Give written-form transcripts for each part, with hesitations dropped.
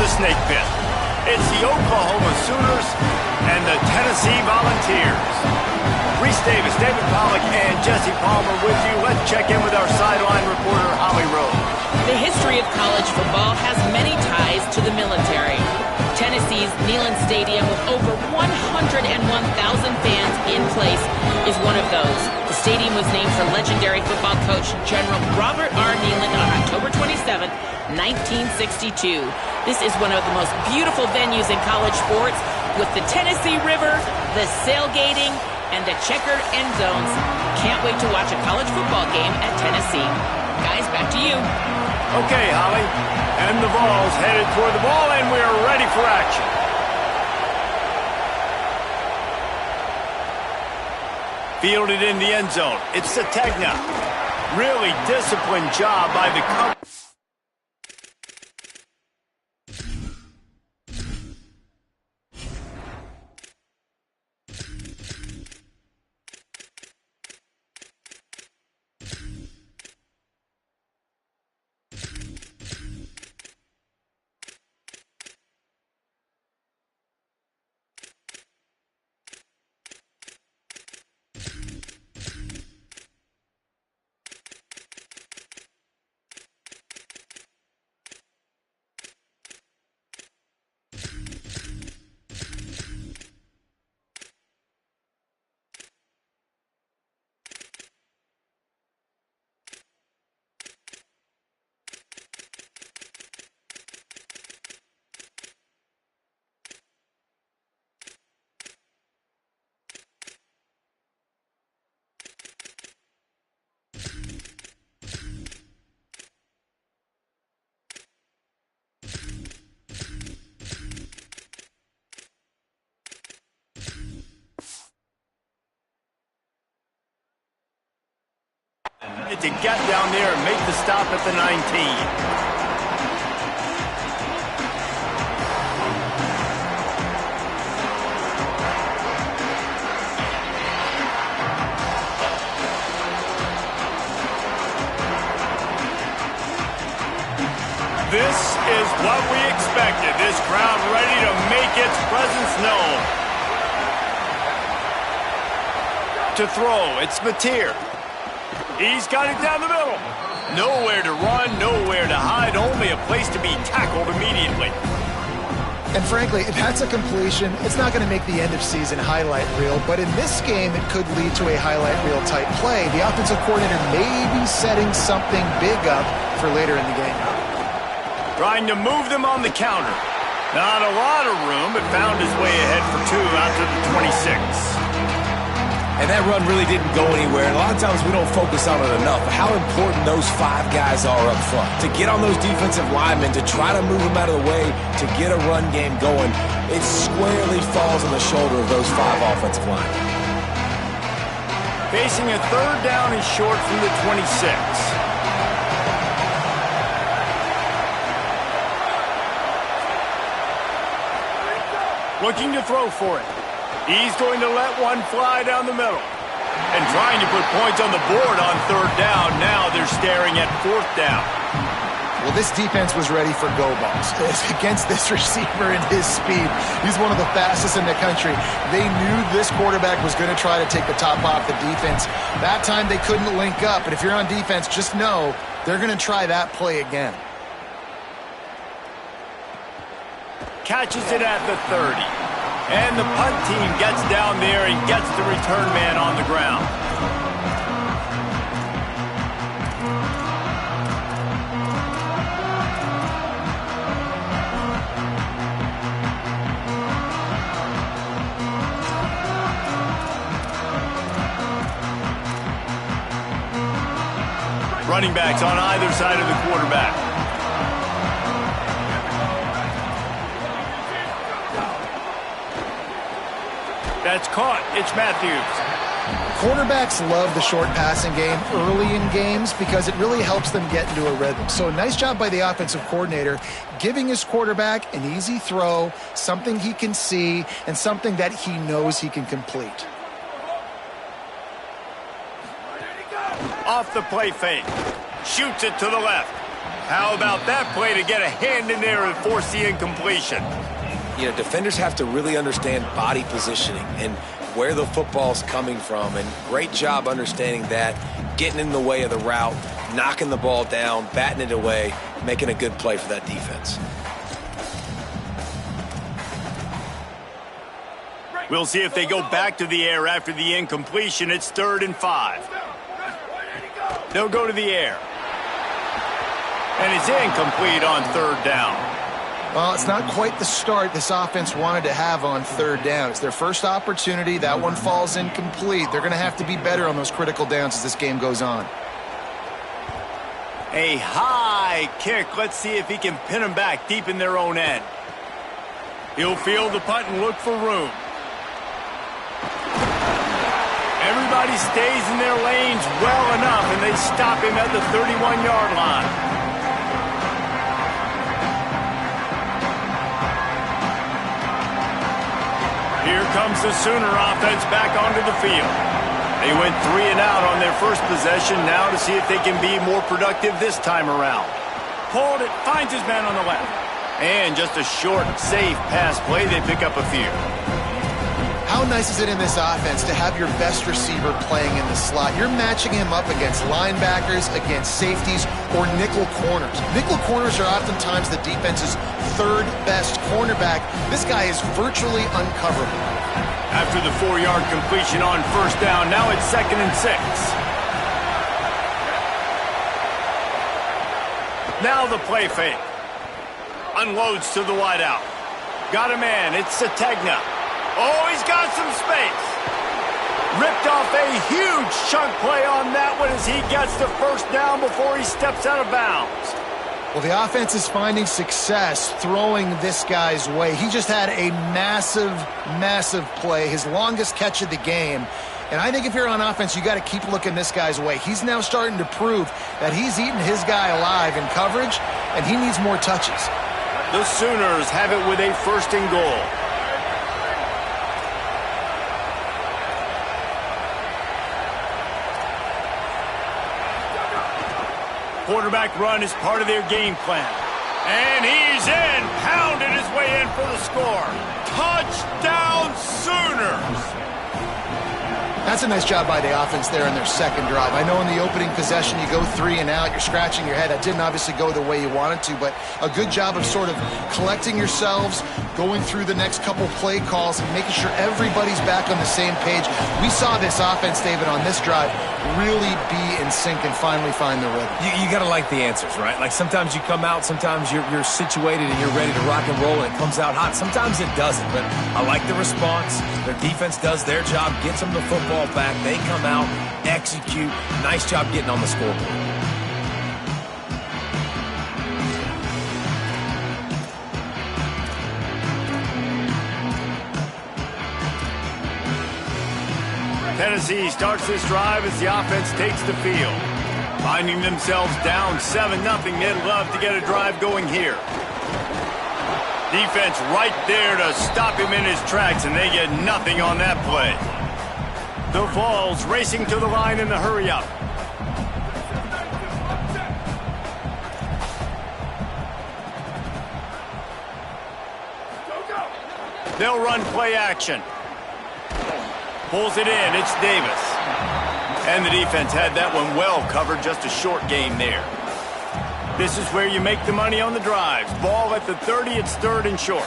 the snake pit. It's the Oklahoma Sooners and the Tennessee Volunteers. Reese Davis, David Pollack, and Jesse Palmer with you. Let's check in with our sideline reporter, Holly Rowe. The history of college football has many ties to the military. Tennessee's Neyland Stadium, with over 101,000 fans in place, is one of those. The stadium was named for legendary football coach General Robert R. Neyland on October 27, 1962. This is one of the most beautiful venues in college sports, with the Tennessee River, the sailgating, and the checkered end zones. Can't wait to watch a college football game at Tennessee. Guys, back to you. Okay, Holly. And the Vols headed toward the ball, and we're ready for action. Fielded in the end zone. It's Sategna. Really disciplined job by the cover. To get down there and make the stop at the 19. This is what we expected. This crowd ready to make its presence known. To throw, it's Mateer. He's got it down the middle. Nowhere to run, nowhere to hide, only a place to be tackled immediately. And frankly, if that's a completion, it's not going to make the end-of-season highlight reel, but in this game, it could lead to a highlight reel type play. The offensive coordinator may be setting something big up for later in the game. Trying to move them on the counter. Not a lot of room, but found his way ahead for two out to the 26. And that run really didn't go anywhere. And a lot of times we don't focus on it enough. But how important those five guys are up front. To get on those defensive linemen, to try to move them out of the way, to get a run game going, it squarely falls on the shoulder of those five offensive linemen. Facing a third down and short from the 26. Looking to throw for it. He's going to let one fly down the middle. And trying to put points on the board on third down. Now they're staring at fourth down. Well, this defense was ready for go balls. Against this receiver and his speed, he's one of the fastest in the country. They knew this quarterback was going to try to take the top off the defense. That time they couldn't link up. But if you're on defense, just know they're going to try that play again. Catches it at the 30. And the punt team gets down there and gets the return man on the ground. Running backs on either side of the quarterback. That's caught. It's Matthews. Quarterbacks love the short passing game early in games because it really helps them get into a rhythm. So nice job by the offensive coordinator giving his quarterback an easy throw, something he can see, and something that he knows he can complete. Off the play fake. Shoots it to the left. How about that play to get a hand in there and force the incompletion? You know, defenders have to really understand body positioning and where the football's coming from, and great job understanding that, getting in the way of the route, knocking the ball down, batting it away, making a good play for that defense. We'll see if they go back to the air after the incompletion. It's 3rd and 5. They'll go to the air. And it's incomplete on 3rd down. Well, it's not quite the start this offense wanted to have on 3rd down. It's their first opportunity. That one falls incomplete. They're going to have to be better on those critical downs as this game goes on. A high kick. Let's see if he can pin them back deep in their own end. He'll field the punt and look for room. Everybody stays in their lanes well enough, and they stop him at the 31-yard line. Here comes the Sooner offense back onto the field. They went 3 and out on their first possession, now to see if they can be more productive this time around. Pulled it, finds his man on the left. And just a short, safe pass play, they pick up a few. How nice is it in this offense to have your best receiver playing in the slot? You're matching him up against linebackers, against safeties, or nickel corners. Nickel corners are oftentimes the defense's 3rd best cornerback. This guy is virtually uncoverable. After the 4-yard completion on 1st down, now it's 2nd and 6. Now the play fake. Unloads to the wideout. Got a man, it's Sategna. Oh, he's got some space. Ripped off a huge chunk play on that one as he gets the 1st down before he steps out of bounds. Well, the offense is finding success throwing this guy's way. He just had a massive, massive play, his longest catch of the game. And I think if you're on offense, you got to keep looking this guy's way. He's now starting to prove that he's eating his guy alive in coverage, and he needs more touches. The Sooners have it with a 1st and goal. Quarterback run is part of their game plan. And he's in, pounded his way in for the score. Touchdown, Sooners! That's a nice job by the offense there in their 2nd drive. I know in the opening possession you go 3 and out, you're scratching your head. That didn't obviously go the way you wanted to, but a good job of sort of collecting yourselves, going through the next couple play calls, and making sure everybody's back on the same page. We saw this offense, David, on this drive really be in sync and finally find the rhythm. You got to like the answers, right? Like sometimes you come out, sometimes you're situated and you're ready to rock and roll and it comes out hot. Sometimes it doesn't, but I like the response. Their defense does their job, gets them the football back. They come out, execute. Nice job getting on the scoreboard. Tennessee starts this drive as the offense takes the field. Finding themselves down 7-0, they'd love to get a drive going here. Defense right there to stop him in his tracks, and they get nothing on that play. The Vols racing to the line in the hurry-up. They'll run play action. Pulls it in, it's Davis. And the defense had that one well covered, just a short gain there. This is where you make the money on the drives. Ball at the 30, it's 3rd and short.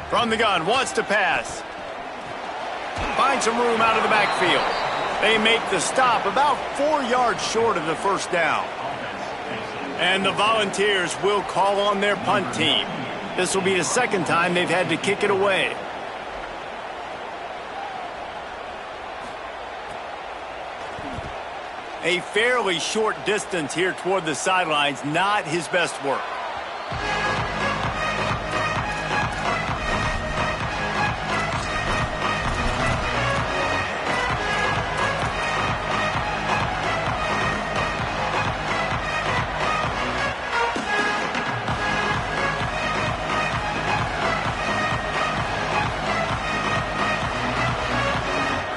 From the gun, wants to pass. Finds some room out of the backfield. They make the stop about 4 yards short of the 1st down. And the Volunteers will call on their punt team. This will be the 2nd time they've had to kick it away. A fairly short distance here toward the sidelines, not his best work.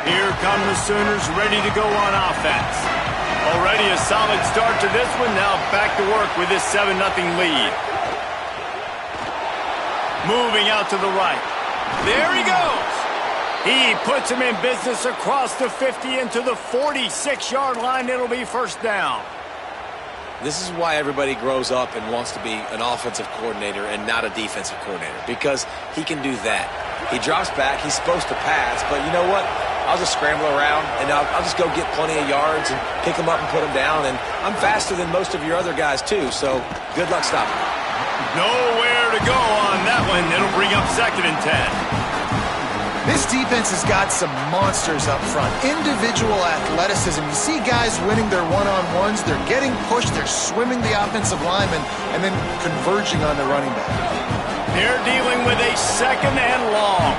Here come the Sooners ready to go on offense. Already a solid start to this one. Now back to work with this 7-0 lead. Moving out to the right. There he goes. He puts him in business across the 50 into the 46-yard line. It'll be first down. This is why everybody grows up and wants to be an offensive coordinator and not a defensive coordinator, because he can do that. He drops back. He's supposed to pass, but you know what? I'll just scramble around, and I'll just go get plenty of yards and pick them up and put them down, and I'm faster than most of your other guys, too, so good luck stopping me. Nowhere to go on that one. It'll bring up 2nd and 10. This defense has got some monsters up front. Individual athleticism. You see guys winning their one-on-ones. They're getting pushed. They're swimming the offensive lineman and then converging on the running back. They're dealing with a 2nd and long.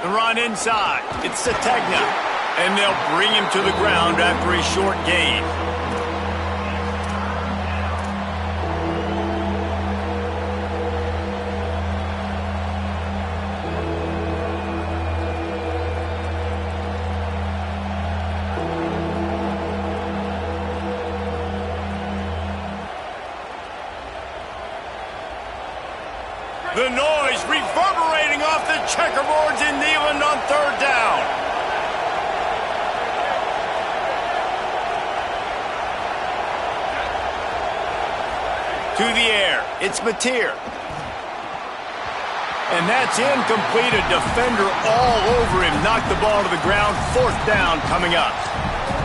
The run inside. It's Sategna. And they'll bring him to the ground after a short gain. The noise reverberating off the checkerboards in Neyland on 3rd down. To the air. It's Mateer. And that's incomplete. A defender all over him. Knocked the ball to the ground. 4th down coming up.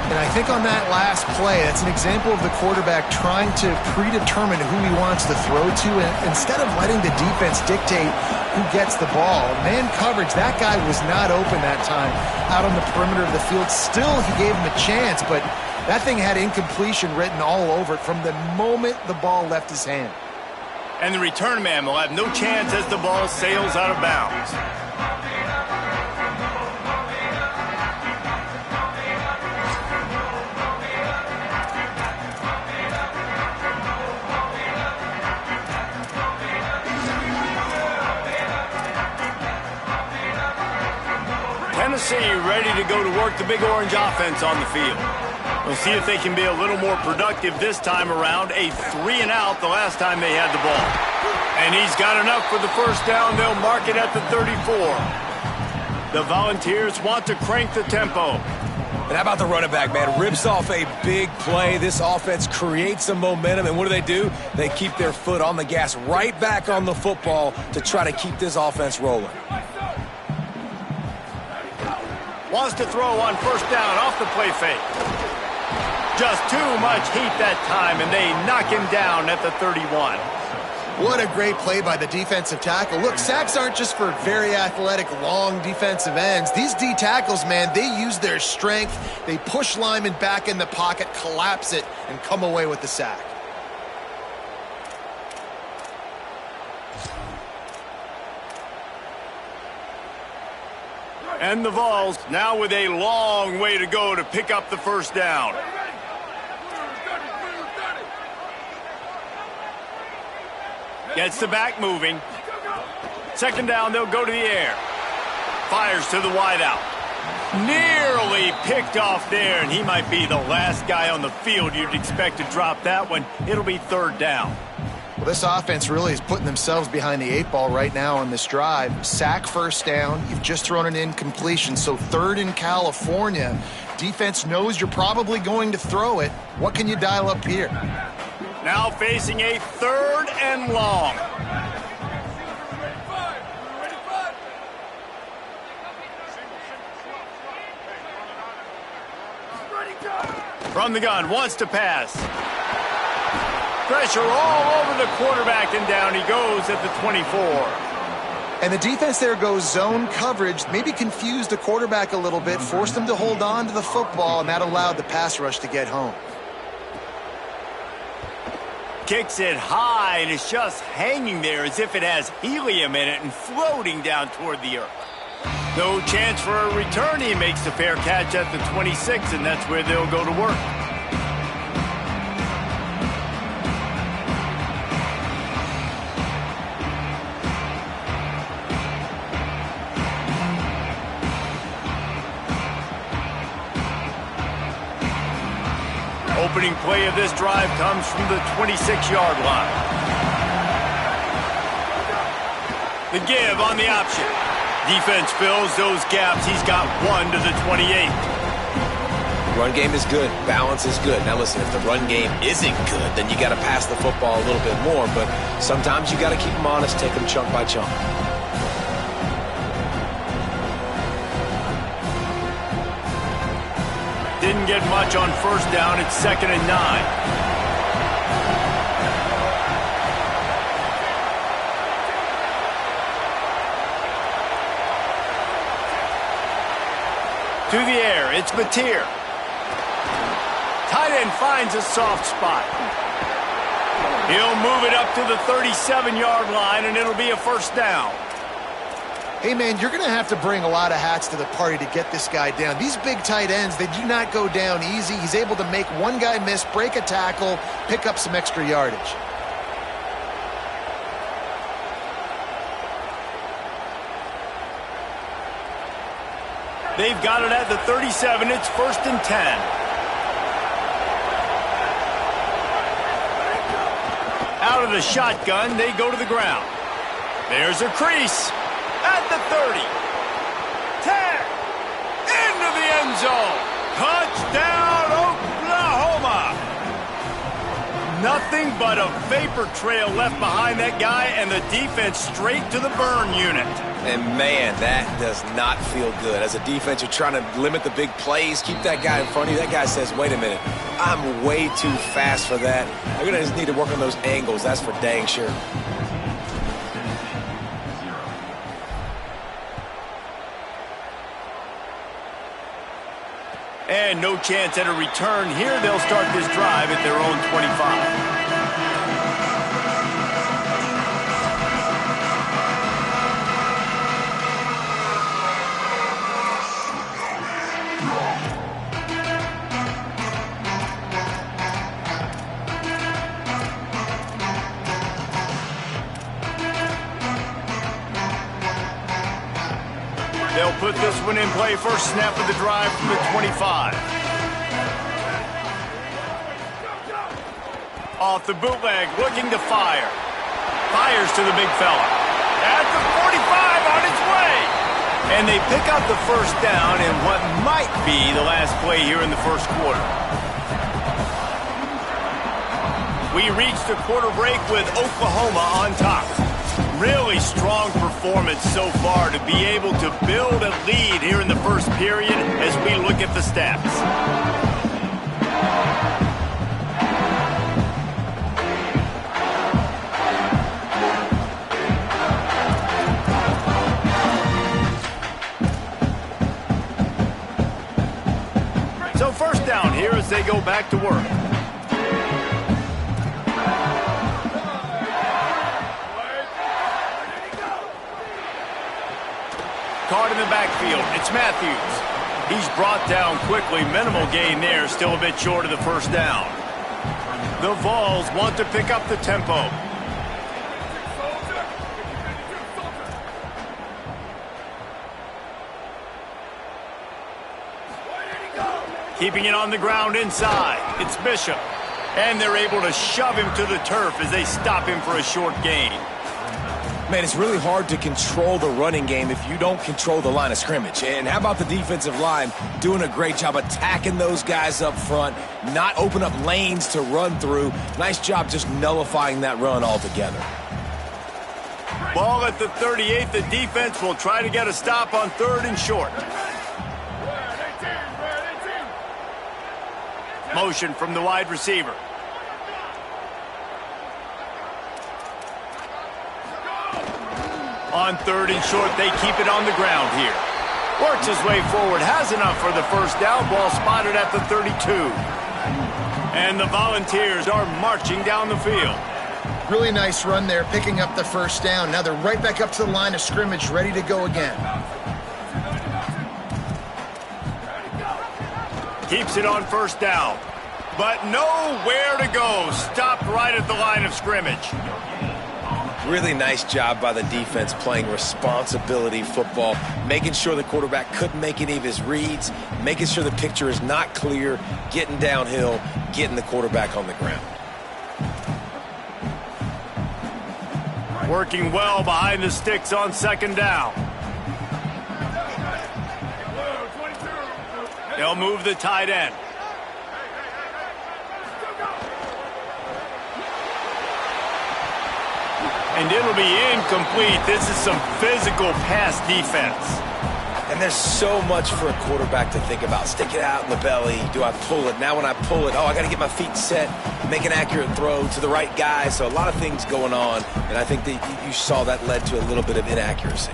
And I think on that last play, that's an example of the quarterback trying to predetermine who he wants to throw to, and instead of letting the defense dictate who gets the ball. Man coverage, that guy was not open that time out on the perimeter of the field. Still, he gave him a chance, but that thing had incompletion written all over it from the moment the ball left his hand. And the return man will have no chance as the ball sails out of bounds. Tennessee ready to go to work the Big Orange offense on the field. We'll see if they can be a little more productive this time around. A 3-and-out the last time they had the ball. And he's got enough for the first down. They'll mark it at the 34. The Volunteers want to crank the tempo. And how about the running back, man? Rips off a big play. This offense creates some momentum, and what do? They keep their foot on the gas, right back on the football to try to keep this offense rolling. Wants to throw on first down off the play fake. Just too much heat that time, and they knock him down at the 31. What a great play by the defensive tackle. Look, sacks aren't just for very athletic, long defensive ends. These D tackles, man, they use their strength. They push linemen back in the pocket, collapse it, and come away with the sack. And the Vols now with a long way to go to pick up the first down. Gets the back moving. 2nd down, they'll go to the air. Fires to the wideout. Nearly picked off there, and he might be the last guy on the field you'd expect to drop that one. It'll be 3rd down. Well, this offense really is putting themselves behind the 8 ball right now on this drive. Sack first down. You've just thrown an incompletion, so 3rd in California. Defense knows you're probably going to throw it. What can you dial up here? Now facing a 3rd and long. From the gun, wants to pass. Pressure all over the quarterback, and down he goes at the 24. And the defense there goes zone coverage, maybe confused the quarterback a little bit, forced him to hold on to the football, and that allowed the pass rush to get home. Kicks it high, and it's just hanging there as if it has helium in it and floating down toward the earth. No chance for a return. He makes the fair catch at the 26, and that's where they'll go to work. opening play of this drive comes from the 26-yard line. The give on the option. Defense fills those gaps. He's got 1 to the 28. Run game is good. Balance is good. Now listen, if the run game isn't good, then you got to pass the football a little bit more. But sometimes you got to keep them honest, take them chunk by chunk. Didn't get much on first down. It's 2nd and 9. To the air, it's Mateer. Tight end finds a soft spot. He'll move it up to the 37-yard line, and it'll be a first down. Hey, man, you're going to have to bring a lot of hats to the party to get this guy down. These big tight ends, they do not go down easy. He's able to make one guy miss, break a tackle, pick up some extra yardage. They've got it at the 37. It's 1st and 10. Out of the shotgun, they go to the ground. There's a crease at the 30. 10. Into the end zone. Touchdown, Oklahoma. Nothing but a vapor trail left behind that guy, and the defense straight to the burn unit. And, man, that does not feel good. As a defense, you're trying to limit the big plays, keep that guy in front of you. That guy says, wait a minute, I'm way too fast for that. I'm going to just need to work on those angles. That's for dang sure. And no chance at a return here. They'll start this drive at their own 25. They'll put this one in play. First snap of the drive from the 25. Off the bootleg, looking to fire. Fires to the big fella. At the 45, on its way. And they pick up the first down in what might be the last play here in the first quarter. We reached the quarter break with Oklahoma on top. Really strong performance so far to be able to build a lead here in the first period as we look at the stats. So first down here as they go back to work. Caught in the backfield. It's Matthews. He's brought down quickly. Minimal gain there. Still a bit short of the first down. The Vols want to pick up the tempo. Keeping it on the ground inside. It's Bishop. And they're able to shove him to the turf as they stop him for a short gain. Man, it's really hard to control the running game if you don't control the line of scrimmage. And how about the defensive line doing a great job attacking those guys up front, not open up lanes to run through. Nice job just nullifying that run altogether. Ball at the 38. The defense will try to get a stop on 3rd and short. Motion from the wide receiver. On 3rd and short, they keep it on the ground here. Works his way forward, has enough for the first down. Ball spotted at the 32. And the Volunteers are marching down the field. Really nice run there, picking up the first down. Now they're right back up to the line of scrimmage, ready to go again. Keeps it on first down. But nowhere to go. Stopped right at the line of scrimmage. Really nice job by the defense playing responsibility football, making sure the quarterback couldn't make any of his reads, making sure the picture is not clear, getting downhill, getting the quarterback on the ground. Working well behind the sticks on second down. They'll move the tight end. And it'll be incomplete. This is some physical pass defense. And there's so much for a quarterback to think about. Stick it out in the belly. Do I pull it? Now when I pull it, I got to get my feet set, make an accurate throw to the right guy. So a lot of things going on, and I think that you saw that led to a little bit of inaccuracy.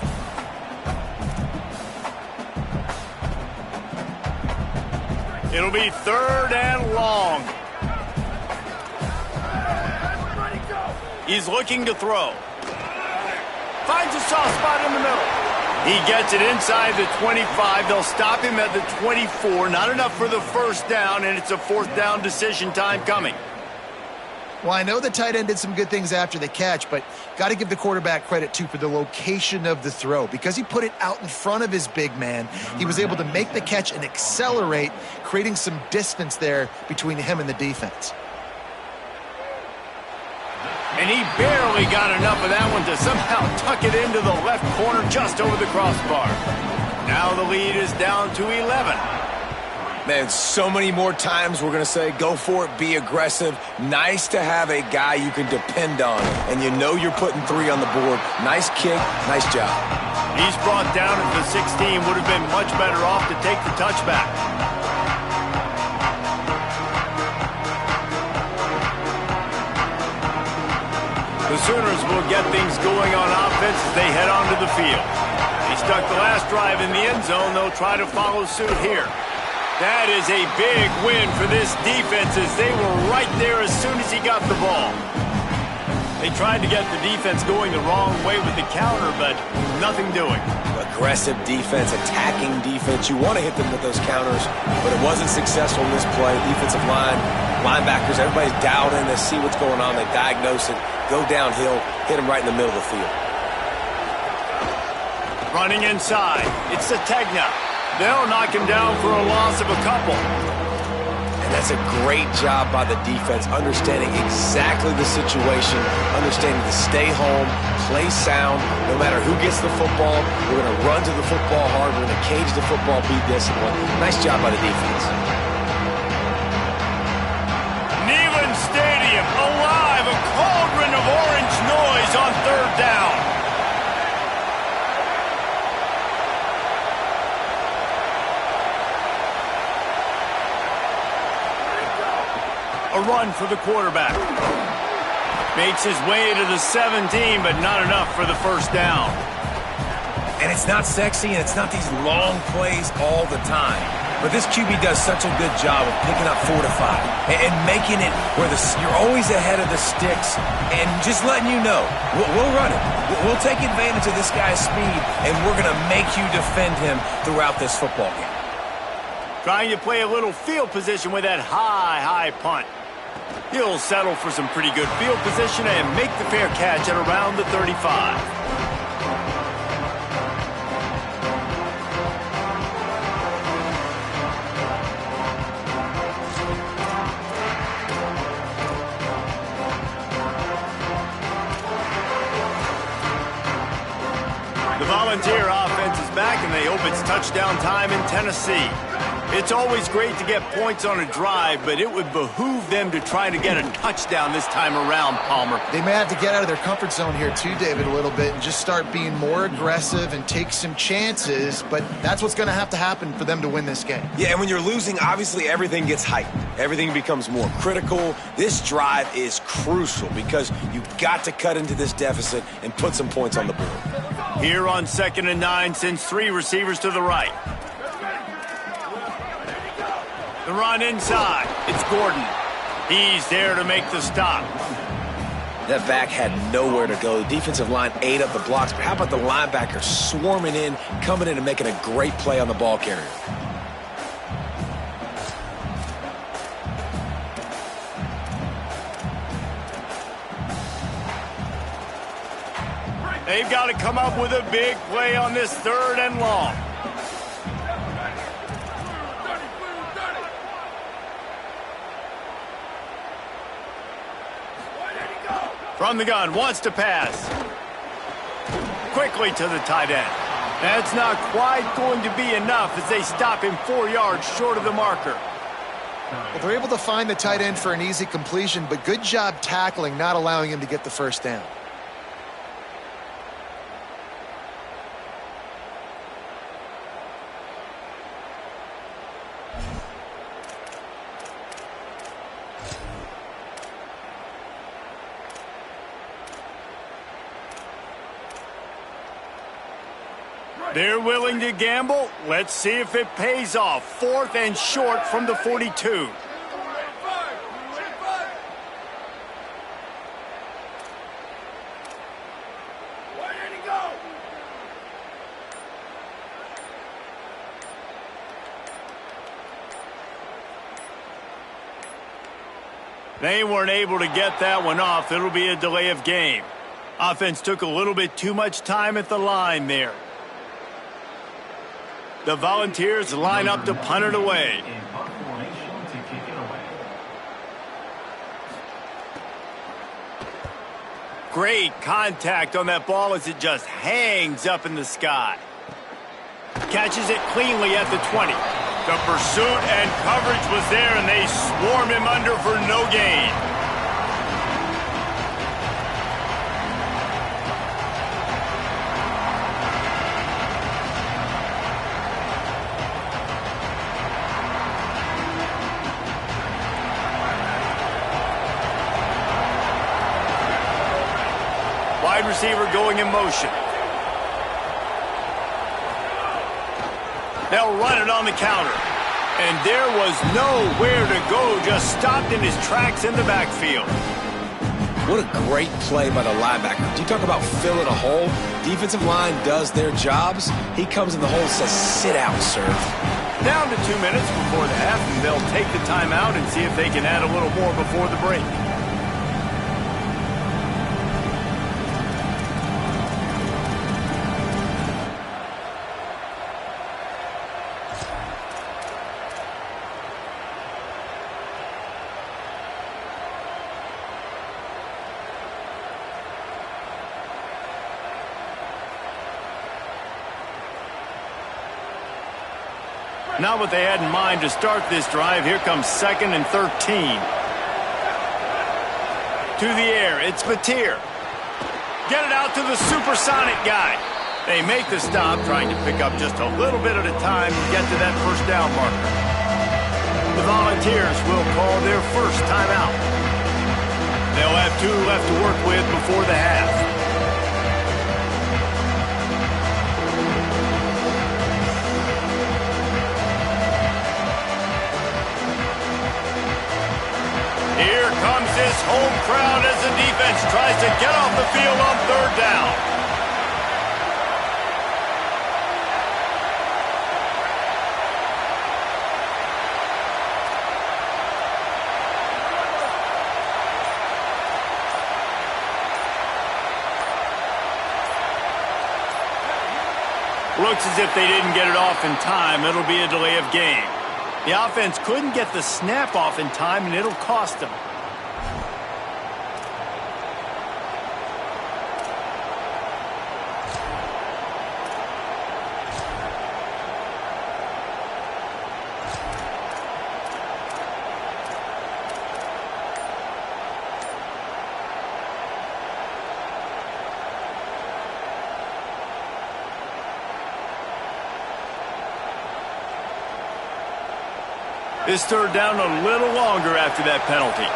It'll be third and long. He's looking to throw. Finds a soft spot in the middle. He gets it inside the 25. They'll stop him at the 24. Not enough for the first down, and it's a fourth down decision time coming. Well, I know the tight end did some good things after the catch, but got to give the quarterback credit, too, for the location of the throw. Because he put it out in front of his big man, he was able to make the catch and accelerate, creating some distance there between him and the defense. And he barely got enough of that one to somehow tuck it into the left corner just over the crossbar. Now the lead is down to 11. Man, so many more times we're going to say, go for it, be aggressive. Nice to have a guy you can depend on, and you know you're putting 3 on the board. Nice kick, nice job. He's brought down at the 16. Would have been much better off to take the touchback. The Sooners will get things going on offense as they head onto the field. They stuck the last drive in the end zone. They'll try to follow suit here. That is a big win for this defense as they were right there as soon as he got the ball. They tried to get the defense going the wrong way with the counter, but nothing doing. Aggressive defense, attacking defense. You want to hit them with those counters, but it wasn't successful in this play. Defensive line, linebackers, everybody's dialed in. They see what's going on. They diagnose it, go downhill, hit them right in the middle of the field. Running inside. It's Sategna. They'll knock him down for a loss of a couple. And that's a great job by the defense, understanding exactly the situation, understanding to stay home, play sound. No matter who gets the football, we're going to run to the football hard. We're going to cage the football, be disciplined. Nice job by the defense. Neyland Stadium alive, a cauldron of orange noise on third down. A run for the quarterback. Makes his way to the 17, but not enough for the first down. And it's not sexy, and it's not these long plays all the time. But this QB does such a good job of picking up 4 to 5 and making it where you're always ahead of the sticks and just letting you know, we'll run it. We'll take advantage of this guy's speed, and we're going to make you defend him throughout this football game. Trying to play a little field position with that high punt. He'll settle for some pretty good field position and make the fair catch at around the 35. The Volunteer offense is back, and they hope it's touchdown time in Tennessee. It's always great to get points on a drive, but it would behoove them to try to get a touchdown this time around, Palmer. They may have to get out of their comfort zone here too, David, a little bit and just start being more aggressive and take some chances, but that's what's going to happen for them to win this game. Yeah, and when you're losing, obviously everything gets heightened. Everything becomes more critical. This drive is crucial because you've got to cut into this deficit and put some points on the board. Here on 2nd and 9, sends 3 receivers to the right. The run inside. It's Gordon. He's there to make the stop. That back had nowhere to go. The defensive line ate up the blocks, but how about the linebacker swarming in, coming in and making a great play on the ball carrier? They've got to come up with a big play on this 3rd and long. From the gun, wants to pass. Quickly to the tight end. That's not quite going to be enough as they stop him 4 yards short of the marker. Well, they're able to find the tight end for an easy completion, but good job tackling, not allowing him to get the first down. They're willing to gamble. Let's see if it pays off. 4th and short from the 42. They weren't able to get that one off. It'll be a delay of game. Offense took a little bit too much time at the line there. The Volunteers line up to punt it away. Great contact on that ball as it just hangs up in the sky. Catches it cleanly at the 20. The pursuit and coverage was there, and they swarm him under for no gain. Wide receiver going in motion. They'll run it on the counter. And there was nowhere to go, just stopped in his tracks in the backfield. What a great play by the linebacker. Do you talk about filling a hole? Defensive line does their jobs. He comes in the hole and says, sit out, sir. Down to 2 minutes before the half, and they'll take the timeout and see if they can add a little more before the break. Not what they had in mind to start this drive. Here comes 2nd and 13. To the air, it's Mateer. Get it out to the supersonic guy. They make the stop, trying to pick up just a little bit at a time to get to that first down marker. The Volunteers will call their first timeout. They'll have 2 left to work with before the half. Here comes this home crowd as the defense tries to get off the field on 3rd down. Looks as if they didn't get it off in time. It'll be a delay of game. The offense couldn't get the snap off in time, and it'll cost them. This 3rd down a little longer after that penalty.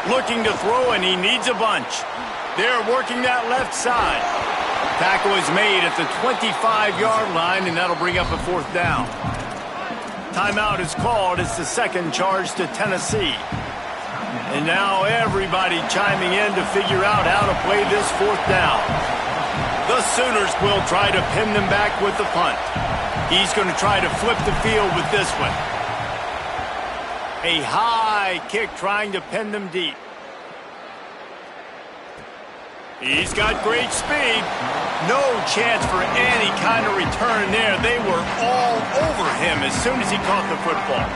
Looking to throw, and he needs a bunch. They're working that left side. Tackle is made at the 25-yard line, and that'll bring up a 4th down. Timeout is called. It's the 2nd charge to Tennessee. And now everybody chiming in to figure out how to play this 4th down. The Sooners will try to pin them back with the punt. He's going to try to flip the field with this one. A high kick trying to pin them deep. He's got great speed. No chance for any kind of return there. They were all over him as soon as he caught the football.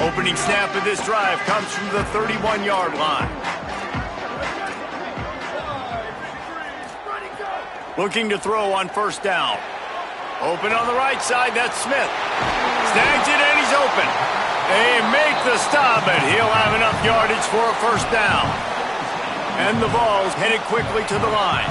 Opening snap of this drive comes from the 31-yard line. Looking to throw on first down. Open on the right side, that's Smith. Snags it and he's open. They make the stop, but he'll have enough yardage for a first down. And the ball's headed quickly to the line.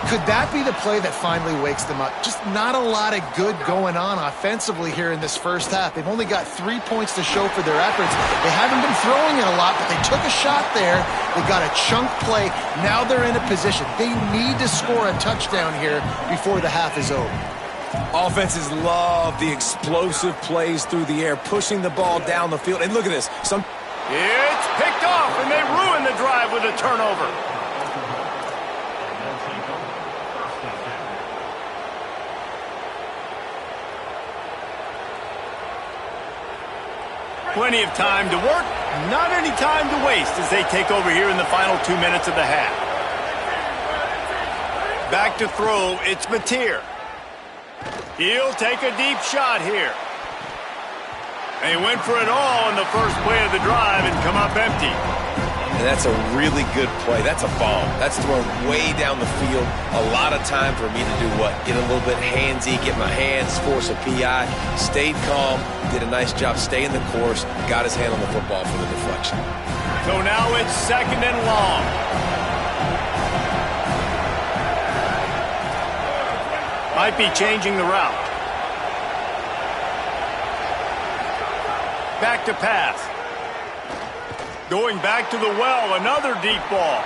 Could that be the play that finally wakes them up? Just not a lot of good going on offensively here in this first half. They've only got 3 points to show for their efforts. They haven't been throwing it a lot, but they took a shot there. They got a chunk play. Now they're in a position. They need to score a touchdown here before the half is over. Offenses love the explosive plays through the air, pushing the ball down the field. And look at this. It's picked off, and they ruin the drive with a turnover. Plenty of time to work, not any time to waste as they take over here in the final 2 minutes of the half. Back to throw, it's Mateer. He'll take a deep shot here. They went for it all in the first play of the drive and come up empty. And that's a really good play. That's a bomb. That's thrown way down the field. A lot of time for me to do what? Get a little bit handsy, get my hands, force a PI. Stayed calm, did a nice job staying the course, got his hand on the football for the deflection. So now it's 2nd and long. Might be changing the route. Back to pass. Going back to the well, another deep ball.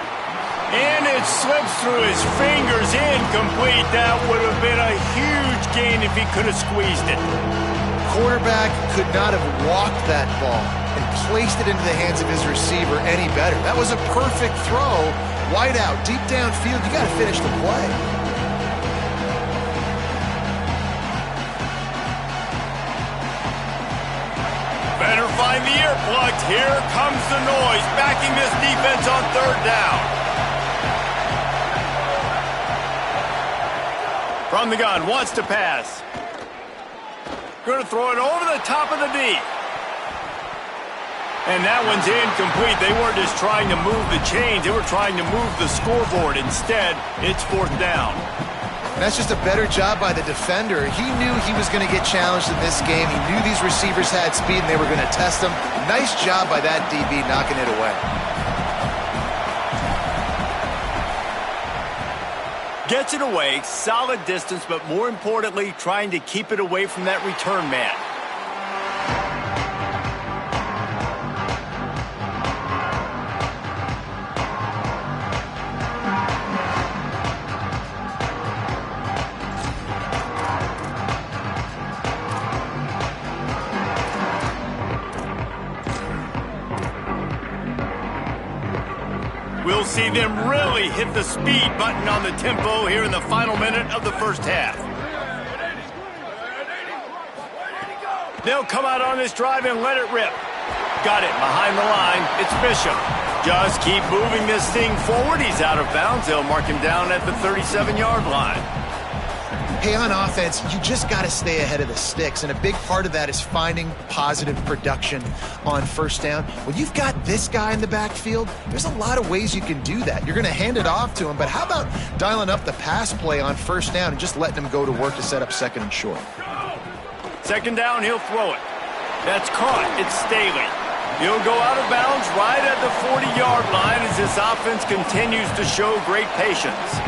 And it slips through his fingers, incomplete. That would have been a huge gain if he could have squeezed it. Quarterback could not have walked that ball and placed it into the hands of his receiver any better. That was a perfect throw. Wide out, deep downfield, you got to finish the play. Better find the earplugs. Here comes the noise, backing this defense on 3rd down. From the gun, wants to pass. Going to throw it over the top of the D. And that one's incomplete. They weren't just trying to move the chains. They were trying to move the scoreboard. Instead, it's 4th down. That's just a better job by the defender. He knew he was going to get challenged in this game. He knew these receivers had speed and they were going to test him. Nice job by that DB knocking it away. Gets it away, solid distance, but more importantly, trying to keep it away from that return man. We'll see them really hit the speed button on the tempo here in the final minute of the first half. They'll come out on this drive and let it rip. Got it behind the line. It's Bishop. Just keep moving this thing forward. He's out of bounds. They'll mark him down at the 37-yard line. Hey, on offense, you just got to stay ahead of the sticks, and a big part of that is finding positive production on first down. When you've got this guy in the backfield, there's a lot of ways you can do that. You're going to hand it off to him, but how about dialing up the pass play on first down and just letting him go to work to set up 2nd and short? 2nd down, he'll throw it. That's caught. It's Staley. He'll go out of bounds right at the 40-yard line as this offense continues to show great patience.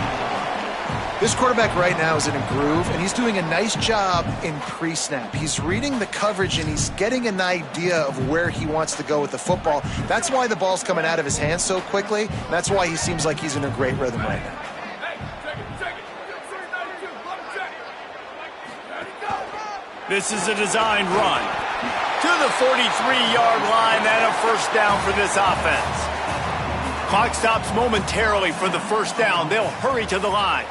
This quarterback right now is in a groove, and he's doing a nice job in pre-snap. He's reading the coverage, and he's getting an idea of where he wants to go with the football. That's why the ball's coming out of his hands so quickly. That's why he seems like he's in a great rhythm right now. This is a designed run to the 43-yard line and a first down for this offense. Clock stops momentarily for the first down. They'll hurry to the line.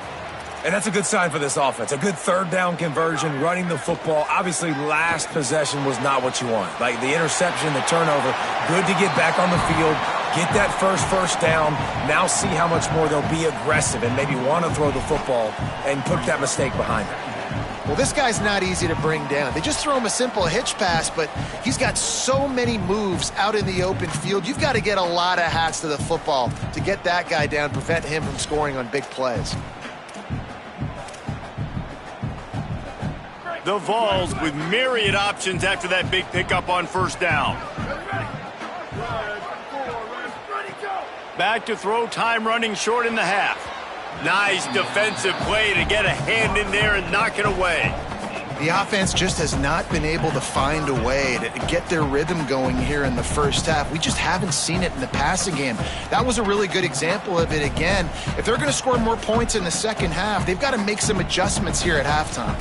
And that's a good sign for this offense. A good third down conversion, running the football. Obviously, last possession was not what you want. Like the interception, the turnover, good to get back on the field, get that first down. Now see how much more they'll be aggressive and maybe want to throw the football and put that mistake behind them. Well, this guy's not easy to bring down. They just throw him a simple hitch pass, but he's got so many moves out in the open field. You've got to get a lot of hats to the football to get that guy down, prevent him from scoring on big plays. The Vols with myriad options after that big pickup on first down. Back to throw, time running short in the half. Nice defensive play to get a hand in there and knock it away. The offense just has not been able to find a way to get their rhythm going here in the first half. We just haven't seen it in the passing game. That was a really good example of it again. If they're going to score more points in the second half, they've got to make some adjustments here at halftime.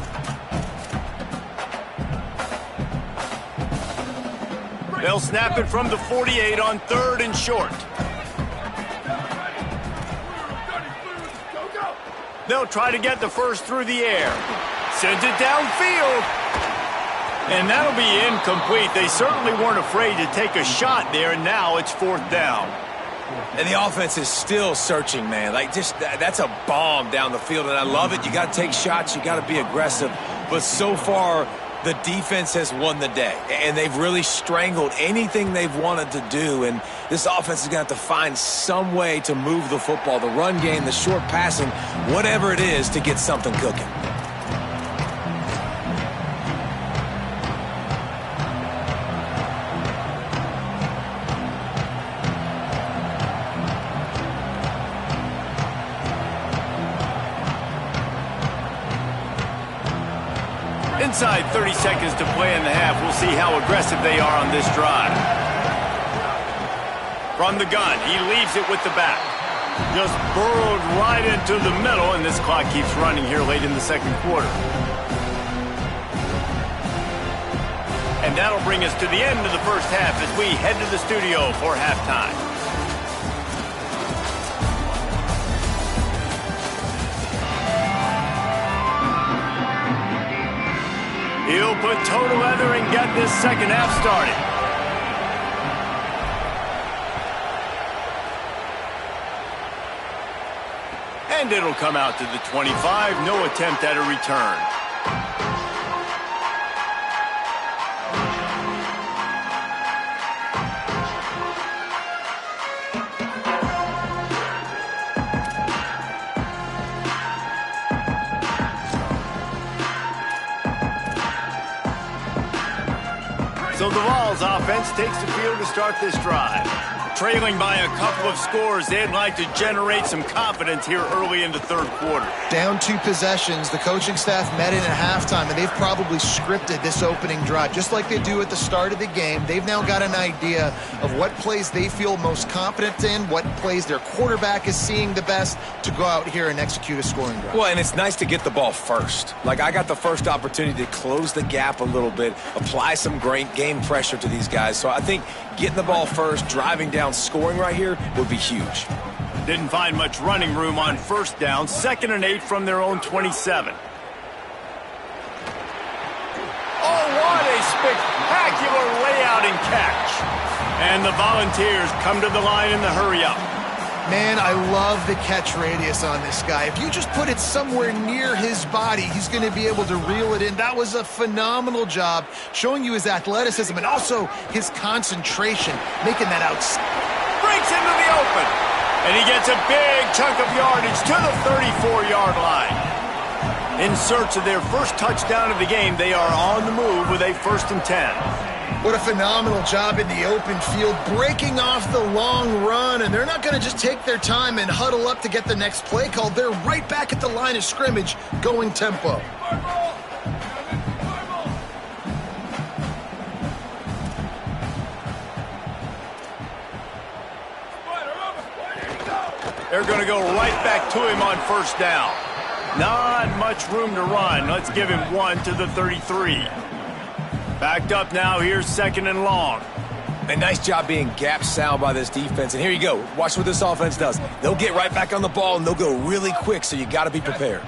They'll snap it from the 48 on 3rd and short. They'll try to get the first through the air. Sends it downfield. And that'll be incomplete. They certainly weren't afraid to take a shot there, and now it's 4th down. And the offense is still searching, man. Like, just that's a bomb down the field, and I love it. You got to take shots. You got to be aggressive. But so far, the defense has won the day, and they've really strangled anything they've wanted to do, and this offense is going to have to find some way to move the football, the run game, the short passing, whatever it is to get something cooking. Inside 30 seconds to play in the half. We'll see how aggressive they are on this drive. From the gun, he leaves it with the back. Just burrowed right into the middle, and this clock keeps running here late in the second quarter. And that'll bring us to the end of the first half as we head to the studio for halftime. He'll put toe to leather and get this second half started. And it'll come out to the 25. No attempt at a return. So the Vols offense takes the field to start this drive. Trailing by a couple of scores, they'd like to generate some confidence here early in the third quarter. Down 2 possessions, the coaching staff met in at halftime, and they've probably scripted this opening drive. Just like they do at the start of the game, they've now got an idea of what plays they feel most confident in, what plays their quarterback is seeing the best to go out here and execute a scoring drive. Well, and it's nice to get the ball first. Like, I got the first opportunity to close the gap a little bit, apply some great game pressure to these guys. So I think getting the ball first, driving down, scoring right here would be huge. Didn't find much running room on first down. 2nd and 8 from their own 27. Oh, what a spectacular layout and catch. And the Volunteers come to the line in the hurry-up. Man, I love the catch radius on this guy. If you just put it somewhere near his body, he's going to be able to reel it in. That was a phenomenal job, showing you his athleticism and also his concentration, making that out. Breaks into the open, and he gets a big chunk of yardage to the 34-yard line. In search of their first touchdown of the game, they are on the move with a 1st and 10. What a phenomenal job in the open field, breaking off the long run, and they're not going to just take their time and huddle up to get the next play called. They're right back at the line of scrimmage, going tempo. They're going to go right back to him on first down. Not much room to run. Let's give him 1 to the 33. Backed up now. Here's 2nd and long. And nice job being gap sound by this defense. And here you go. Watch what this offense does. They'll get right back on the ball, and they'll go really quick, so you got to be prepared.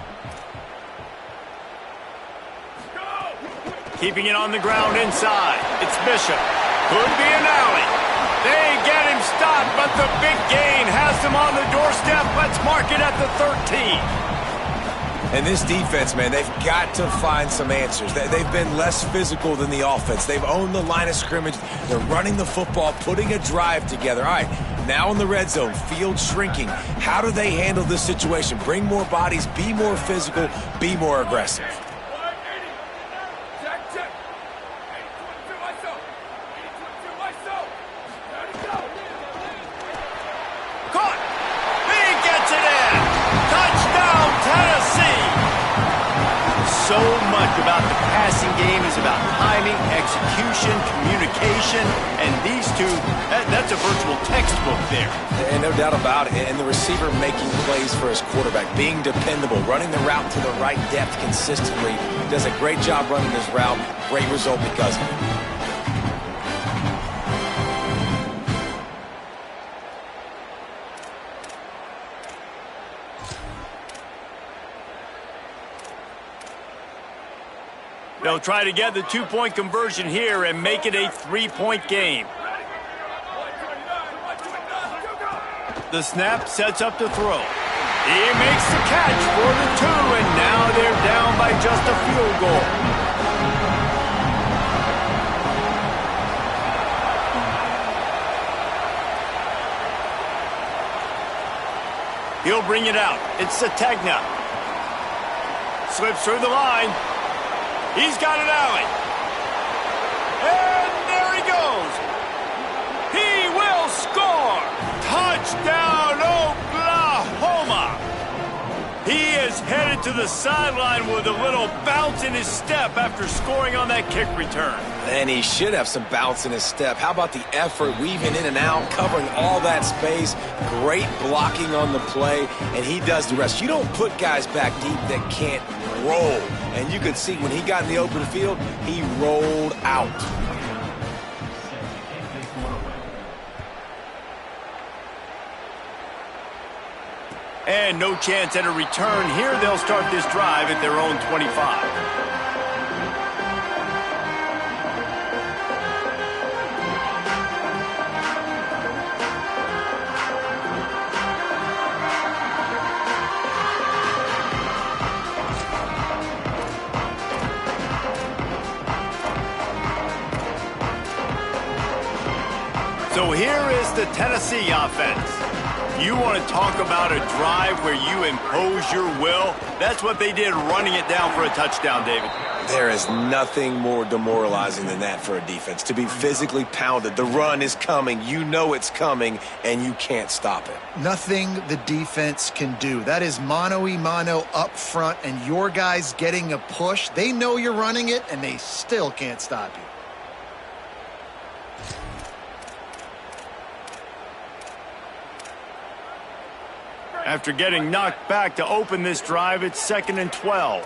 Keeping it on the ground inside. It's Bishop. Could be an alley. They get him stopped, but the big gain has him on the doorstep. Let's mark it at the 13. And this defense, man, they've got to find some answers. They've been less physical than the offense. They've owned the line of scrimmage. They're running the football, putting a drive together. All right, now in the red zone, field shrinking. How do they handle this situation? Bring more bodies, be more physical, be more aggressive. Caught! He gets it in! Touchdown, Tennessee! So much about the passing game is about timing, execution, communication, and these two, that's a virtual textbook there. And no doubt about it. And the receiver making plays for his quarterback, being dependable, running the route to the right depth consistently. Does a great job running this route. Great result because of it. They'll try to get the two-point conversion here and make it a three-point game. The snap sets up to throw. He makes the catch for the 2, and now they're down by just a field goal. He'll bring it out. It's Sategna. Slips through the line. He's got an alley. And there he goes. He will score. Touchdown, Oklahoma. He is headed to the sideline with a little bounce in his step after scoring on that kick return. And he should have some bounce in his step. How about the effort, weaving in and out, covering all that space, great blocking on the play, and he does the rest. You don't put guys back deep that can't roll. And you could see when he got in the open field, he rolled out. And no chance at a return here. They'll start this drive at their own 25. So here is the Tennessee offense. You want to talk about a drive where you impose your will? That's what they did, running it down for a touchdown, David. There is nothing more demoralizing than that for a defense, to be physically pounded. The run is coming. You know it's coming, and you can't stop it. Nothing the defense can do. That is mano-a-mano up front, and your guys getting a push. They know you're running it, and they still can't stop you. After getting knocked back to open this drive, it's 2nd and 12.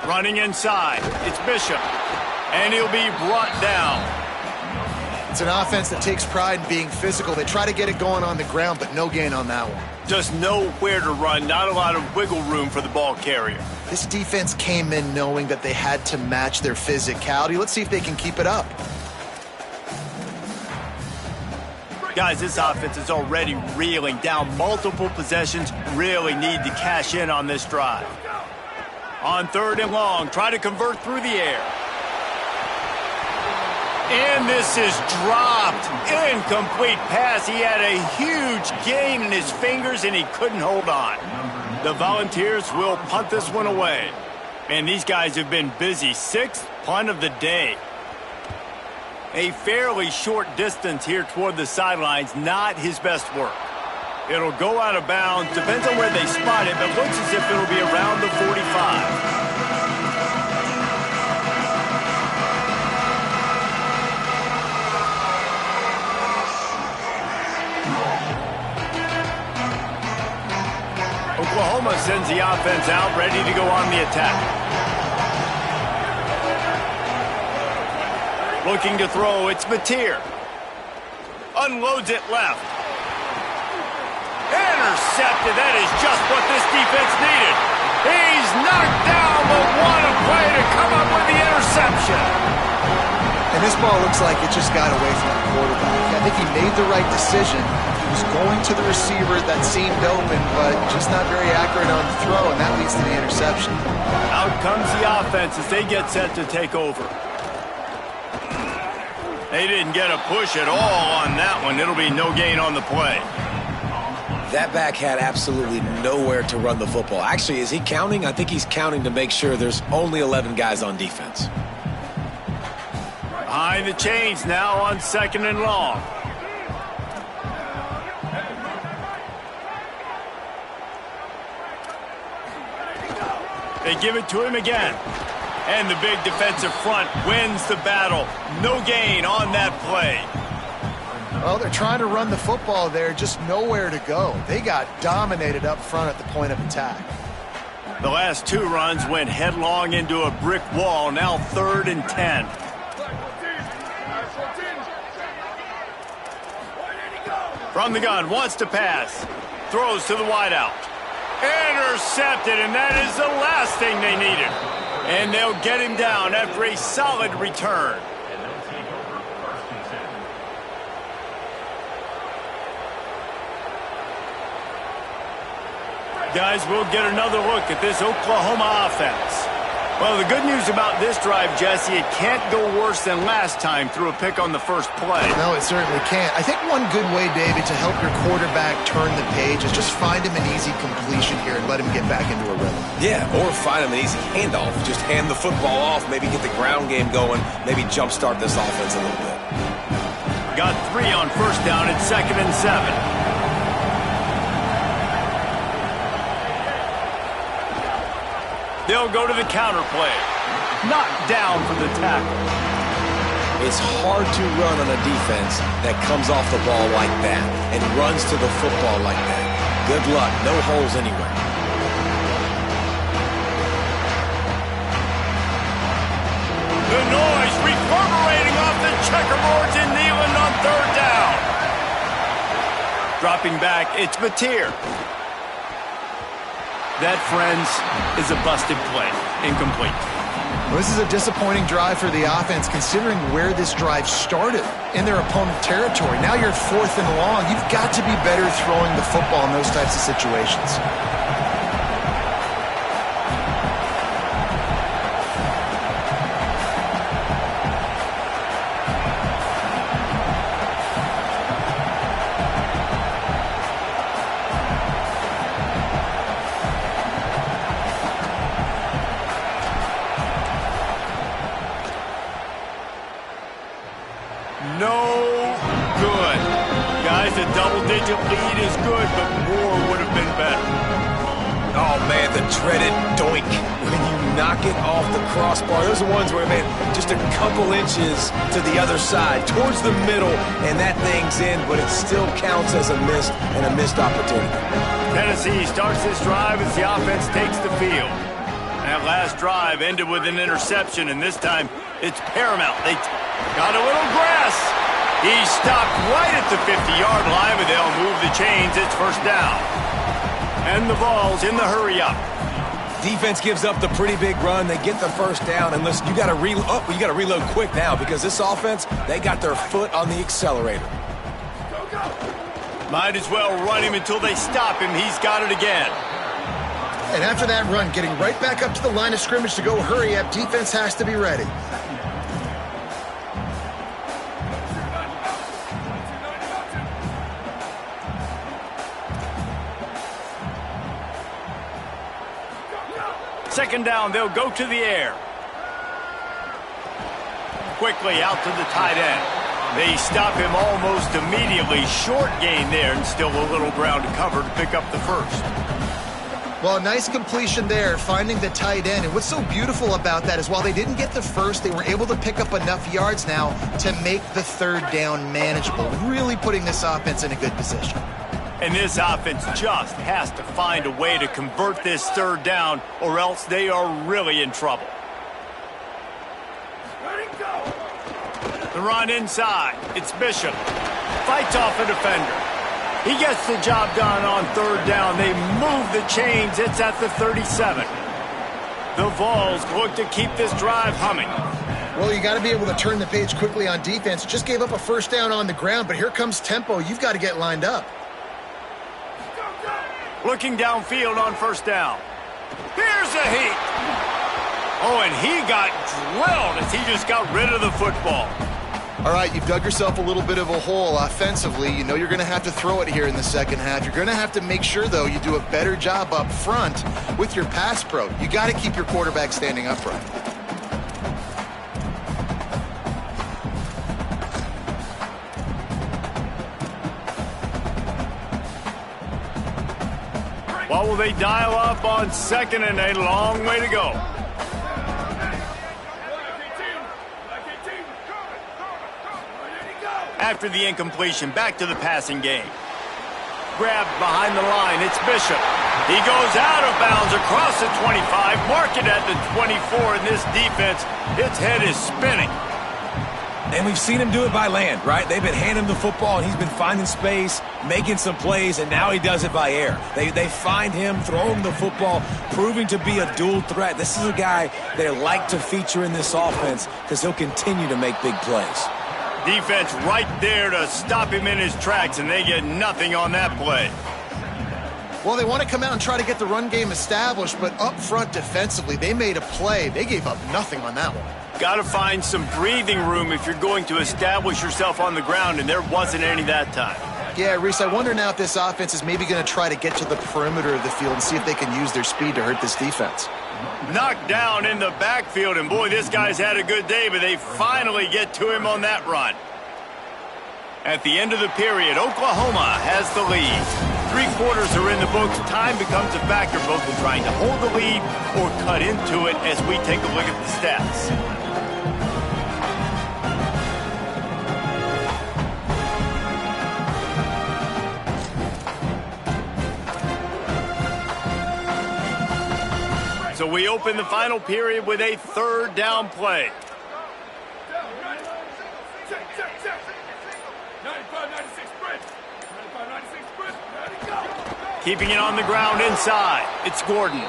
Running inside, it's Bishop, and he'll be brought down. It's an offense that takes pride in being physical. They try to get it going on the ground, but no gain on that one. Just nowhere to run, not a lot of wiggle room for the ball carrier. This defense came in knowing that they had to match their physicality. Let's see if they can keep it up. Guys, this offense is already reeling down multiple possessions. Really need to cash in on this drive. On 3rd and long, try to convert through the air. And this is dropped. Incomplete pass. He had a huge gain in his fingers, and he couldn't hold on. The Volunteers will punt this one away. And these guys have been busy. 6th punt of the day. A fairly short distance here toward the sidelines, not his best work. It'll go out of bounds, depends on where they spot it, but looks as if it'll be around the 45. Oklahoma sends the offense out, ready to go on the attack. Looking to throw, it's Mateer. Unloads it left. Intercepted. That is just what this defense needed. He's knocked down, but what a play to come up with the interception. And this ball looks like it just got away from the quarterback. I think he made the right decision. He was going to the receiver that seemed open, but just not very accurate on the throw, and that leads to the interception. Out comes the offense as they get set to take over. They didn't get a push at all on that one. It'll be no gain on the play. That back had absolutely nowhere to run the football. Actually, is he counting? I think he's counting to make sure there's only 11 guys on defense. Behind the chains now on 2nd and long. They give it to him again. And the big defensive front wins the battle. No gain on that play. Well, they're trying to run the football there, just nowhere to go. They got dominated up front at the point of attack. The last 2 runs went headlong into a brick wall. Now 3rd and 10. From the gun, wants to pass. Throws to the wideout. Intercepted, and that is the last thing they needed. And they'll get him down after a solid return. Guys, we'll get another look at this Oklahoma offense. Well, the good news about this drive, Jesse, it can't go worse than last time through a pick on the first play. No, it certainly can't. I think one good way, David, to help your quarterback turn the page is just find him an easy completion here and let him get back into a rhythm. Yeah, or find him an easy handoff. Just hand the football off, maybe get the ground game going, maybe jumpstart this offense a little bit. Got 3 on 1st down at 2nd and 7. They'll go to the counter play. Knocked down for the tackle. It's hard to run on a defense that comes off the ball like that and runs to the football like that. Good luck. No holes anywhere. The noise reverberating off the checkerboards in Neyland on 3rd down. Dropping back, it's Mateer. That, friends, is a busted play. Incomplete. Well, this is a disappointing drive for the offense, considering where this drive started in their opponent territory. Now you're 4th and long. You've got to be better throwing the football in those types of situations. No good. Guys, a double-digit lead is good, but more would have been better. Oh, man, the dreaded doink. When you knock it off the crossbar, those are ones where, man, just a couple inches to the other side, towards the middle, and that thing's in, but it still counts as a missed opportunity. Tennessee starts this drive as the offense takes the field. That last drive ended with an interception, and this time it's paramount. They got a little grass. He stopped right at the 50-yard line, but they'll move the chains. It's 1st down. And the ball's in the hurry-up. Defense gives up the pretty big run. They get the 1st down, and listen, you got to reload quick now because this offense, they got their foot on the accelerator. Might as well run him until they stop him. He's got it again. And after that run, getting right back up to the line of scrimmage to go hurry up, defense has to be ready. Second down, they'll go to the air. Quickly out to the tight end. They stop him almost immediately. Short gain there, and still a little ground to cover to pick up the 1st. Well, a nice completion there, finding the tight end. And what's so beautiful about that is while they didn't get the 1st, they were able to pick up enough yards now to make the 3rd down manageable, really putting this offense in a good position. And this offense just has to find a way to convert this 3rd down, or else they are really in trouble. run inside. It's Bishop. Fights off a defender. He gets the job done on third down. They move the chains. It's at the 37. The Vols look to keep this drive humming. Well, you got to be able to turn the page quickly on defense. Just gave up a first down on the ground, but here comes tempo. You've got to get lined up. Looking downfield on first down. Here's a heat. Oh, and he got drilled as he just got rid of the football. All right, you've dug yourself a little bit of a hole offensively. You know you're going to have to throw it here in the second half. You're going to have to make sure, though, you do a better job up front with your pass pro. You got to keep your quarterback standing upright. What will they dial up on second and a long way to go? After the incompletion, back to the passing game. Grabbed behind the line, it's Bishop. He goes out of bounds across the 25, mark it at the 24, and this defense, its head is spinning. And we've seen him do it by land, right? They've been handing him the football, and he's been finding space, making some plays, and now he does it by air. They find him, throw him the football, proving to be a dual threat. This is a guy they like to feature in this offense because he'll continue to make big plays. Defense right there to stop him in his tracks, and they get nothing on that play. Well, they want to come out and try to get the run game established, but up front defensively, they made a play. They gave up nothing on that one. Got to find some breathing room if you're going to establish yourself on the ground, and there wasn't any that time. Yeah, Reese, I wonder now if this offense is maybe going to try to get to the perimeter of the field and see if they can use their speed to hurt this defense. Knocked down in the backfield, and boy, this guy's had a good day, but they finally get to him on that run. At the end of the period, Oklahoma has the lead. 3 quarters are in the books. Time becomes a factor both in trying to hold the lead or cut into it as we take a look at the stats. So we open the final period with a third down play. Keeping it on the ground inside. It's Gordon.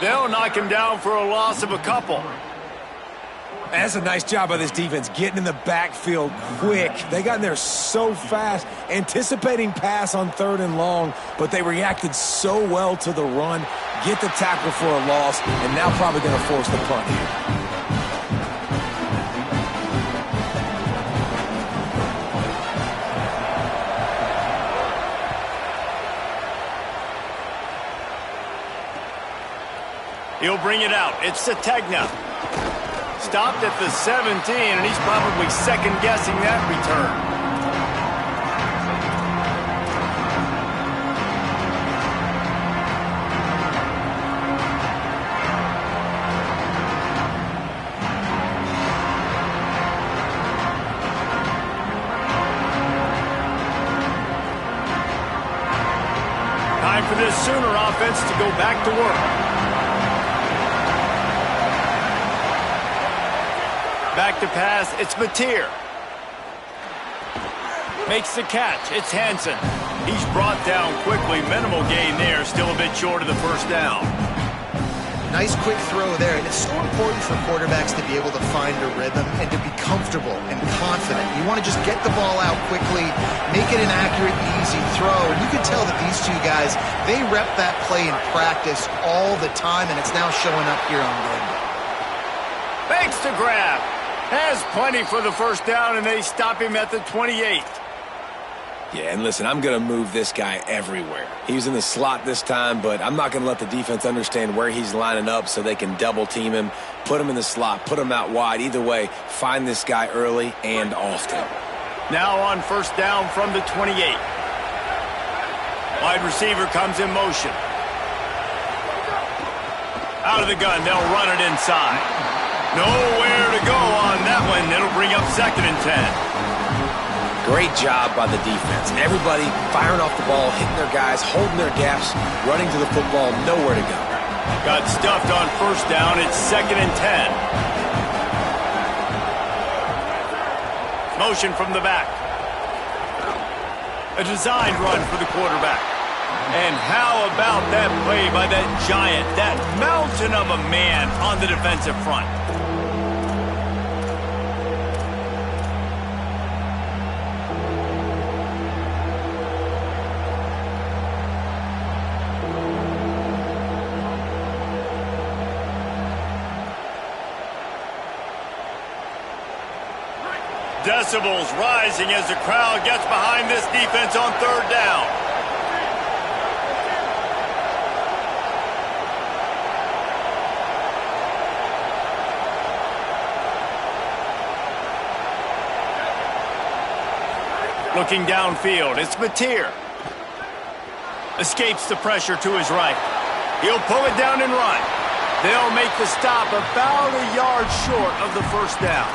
They'll knock him down for a loss of a couple. That's a nice job by this defense, getting in the backfield quick. They got in there so fast, anticipating pass on third and long, but they reacted so well to the run, get the tackle for a loss, and now probably going to force the punt here. He'll bring it out. It's Sategna. Stopped at the 17, and he's probably second-guessing that return. Time for this Sooner offense to go back to work. Back to pass, it's Mateer. Makes the catch, it's Hansen. He's brought down quickly, minimal gain there, still a bit short of the first down. Nice quick throw there, and it's so important for quarterbacks to be able to find a rhythm and to be comfortable and confident. You want to just get the ball out quickly, make it an accurate, easy throw, and you can tell that these two guys, they rep that play in practice all the time, and it's now showing up here on game day. Banks to grab. Has plenty for the first down, and they stop him at the 28. Yeah, and listen, I'm going to move this guy everywhere. He's in the slot this time, but I'm not going to let the defense understand where he's lining up so they can double-team him, put him in the slot, put him out wide. Either way, find this guy early and often. Now on first down from the 28. Wide receiver comes in motion. Out of the gun, they'll run it inside. Nowhere to go on that one. It'll bring up 2nd and 10. Great job by the defense. Everybody firing off the ball, hitting their guys, holding their gaps, running to the football, nowhere to go. Got stuffed on first down. It's 2nd and 10. Motion from the back. A designed run for the quarterback. And how about that play by that giant, that mountain of a man on the defensive front? Decibels rising as the crowd gets behind this defense on third down. Looking downfield, it's Mateer. Escapes the pressure to his right. He'll pull it down and run. They'll make the stop about a yard short of the first down.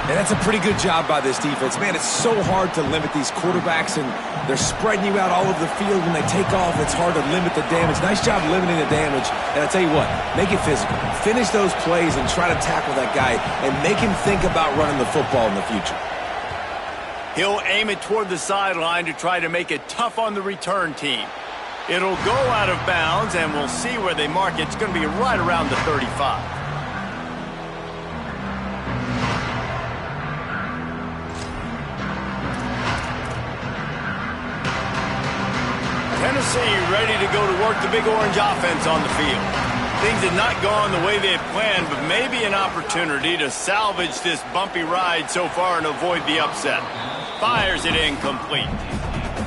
And that's a pretty good job by this defense. Man, it's so hard to limit these quarterbacks, and they're spreading you out all over the field. When they take off, it's hard to limit the damage. Nice job limiting the damage. And I tell you what, make it physical. Finish those plays and try to tackle that guy and make him think about running the football in the future. He'll aim it toward the sideline to try to make it tough on the return team. It'll go out of bounds, and we'll see where they mark it. It's going to be right around the 35. Tennessee ready to go to work the Big Orange offense on the field. Things had not gone the way they had planned, but maybe an opportunity to salvage this bumpy ride so far and avoid the upset. Fires it incomplete.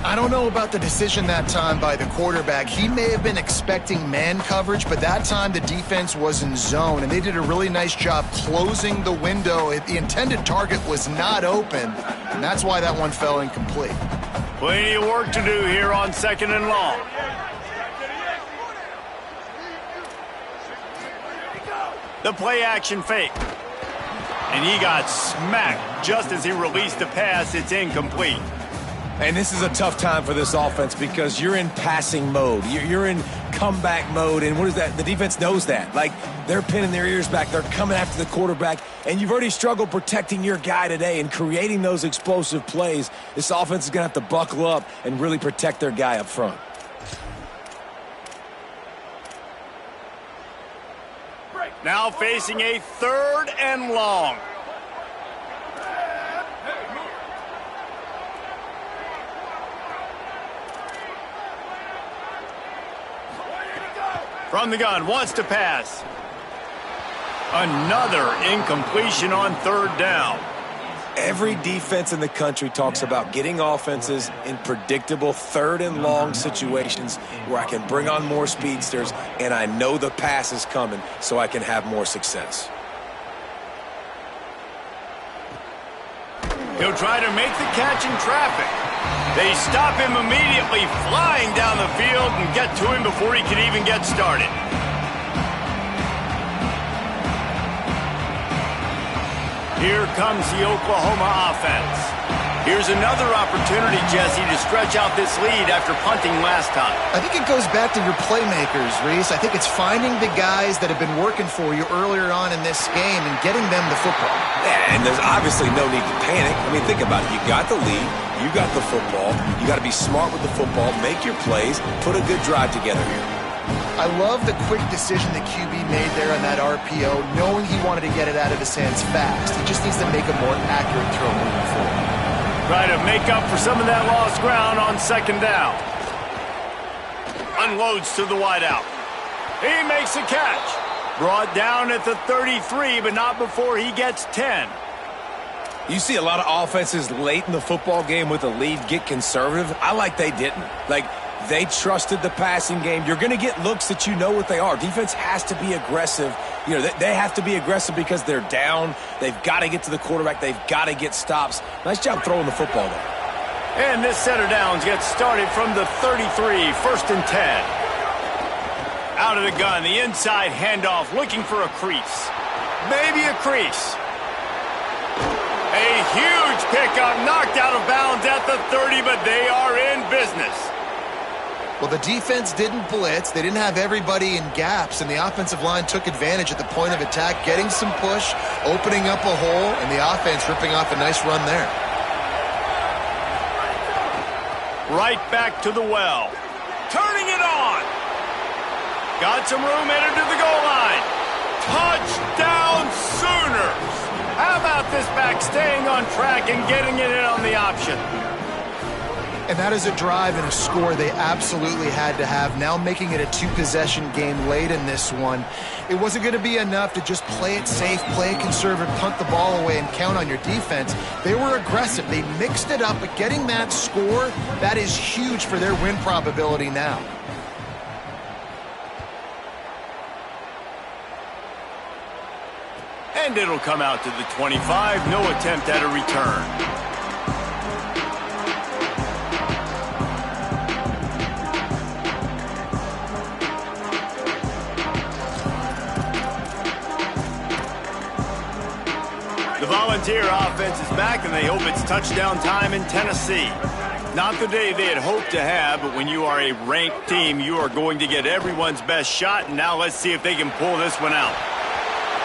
I don't know about the decision that time by the quarterback. He may have been expecting man coverage, but that time the defense was in zone, and they did a really nice job closing the window. The intended target was not open, and that's why that one fell incomplete. Plenty of work to do here on 2nd and long. The play action fake. And he got smacked just as he released the pass. It's incomplete. And this is a tough time for this offense because you're in passing mode. You're in comeback mode. And what is that? The defense knows that. Like, they're pinning their ears back. They're coming after the quarterback. And you've already struggled protecting your guy today and creating those explosive plays. This offense is going to have to buckle up and really protect their guy up front. Now facing a 3rd and long. From the gun, wants to pass. Another incompletion on 3rd down. Every defense in the country talks about getting offenses in predictable 3rd and long situations where I can bring on more speedsters and I know the pass is coming so I can have more success. He'll try to make the catch in traffic. They stop him immediately, flying down the field and get to him before he can even get started. Here comes the Oklahoma offense. Here's another opportunity, Jesse, to stretch out this lead after punting last time. I think it goes back to your playmakers, Reese. I think it's finding the guys that have been working for you earlier on in this game and getting them the football. Yeah, and there's obviously no need to panic. I mean, think about it. You got the lead. You got the football. You got to be smart with the football. Make your plays. Put a good drive together here. I love the quick decision the QB made there on that RPO, knowing he wanted to get it out of his hands fast. He just needs to make a more accurate throw moving forward. Try to make up for some of that lost ground on 2nd down. Unloads to the wideout. He makes a catch. Brought down at the 33, but not before he gets 10. You see a lot of offenses late in the football game with a lead get conservative. I like they didn't. Like, they trusted the passing game. You're going to get looks that you know what they are. Defense has to be aggressive. You know, they have to be aggressive because they're down. They've got to get to the quarterback. They've got to get stops. Nice job throwing the football there. And this set of downs gets started from the 33, 1st and 10. Out of the gun, the inside handoff, looking for a crease. Maybe a crease. A huge pickup, knocked out of bounds at the 30, but they are in business. Well, the defense didn't blitz. They didn't have everybody in gaps, and the offensive line took advantage at the point of attack, getting some push, opening up a hole, and the offense ripping off a nice run there. Right back to the well. Turning it on. Got some room, headed to the goal line. Touchdown Sooners! How about this back staying on track and getting it in on the option? And that is a drive and a score they absolutely had to have. Now making it a two-possession game late in this one. It wasn't going to be enough to just play it safe, play it conservative, punt the ball away, and count on your defense. They were aggressive. They mixed it up, but getting that score, that is huge for their win probability now. And it'll come out to the 25. No attempt at a return. The Volunteer offense is back, and they hope it's touchdown time in Tennessee. Not the day they had hoped to have, but when you are a ranked team, you are going to get everyone's best shot, and now let's see if they can pull this one out.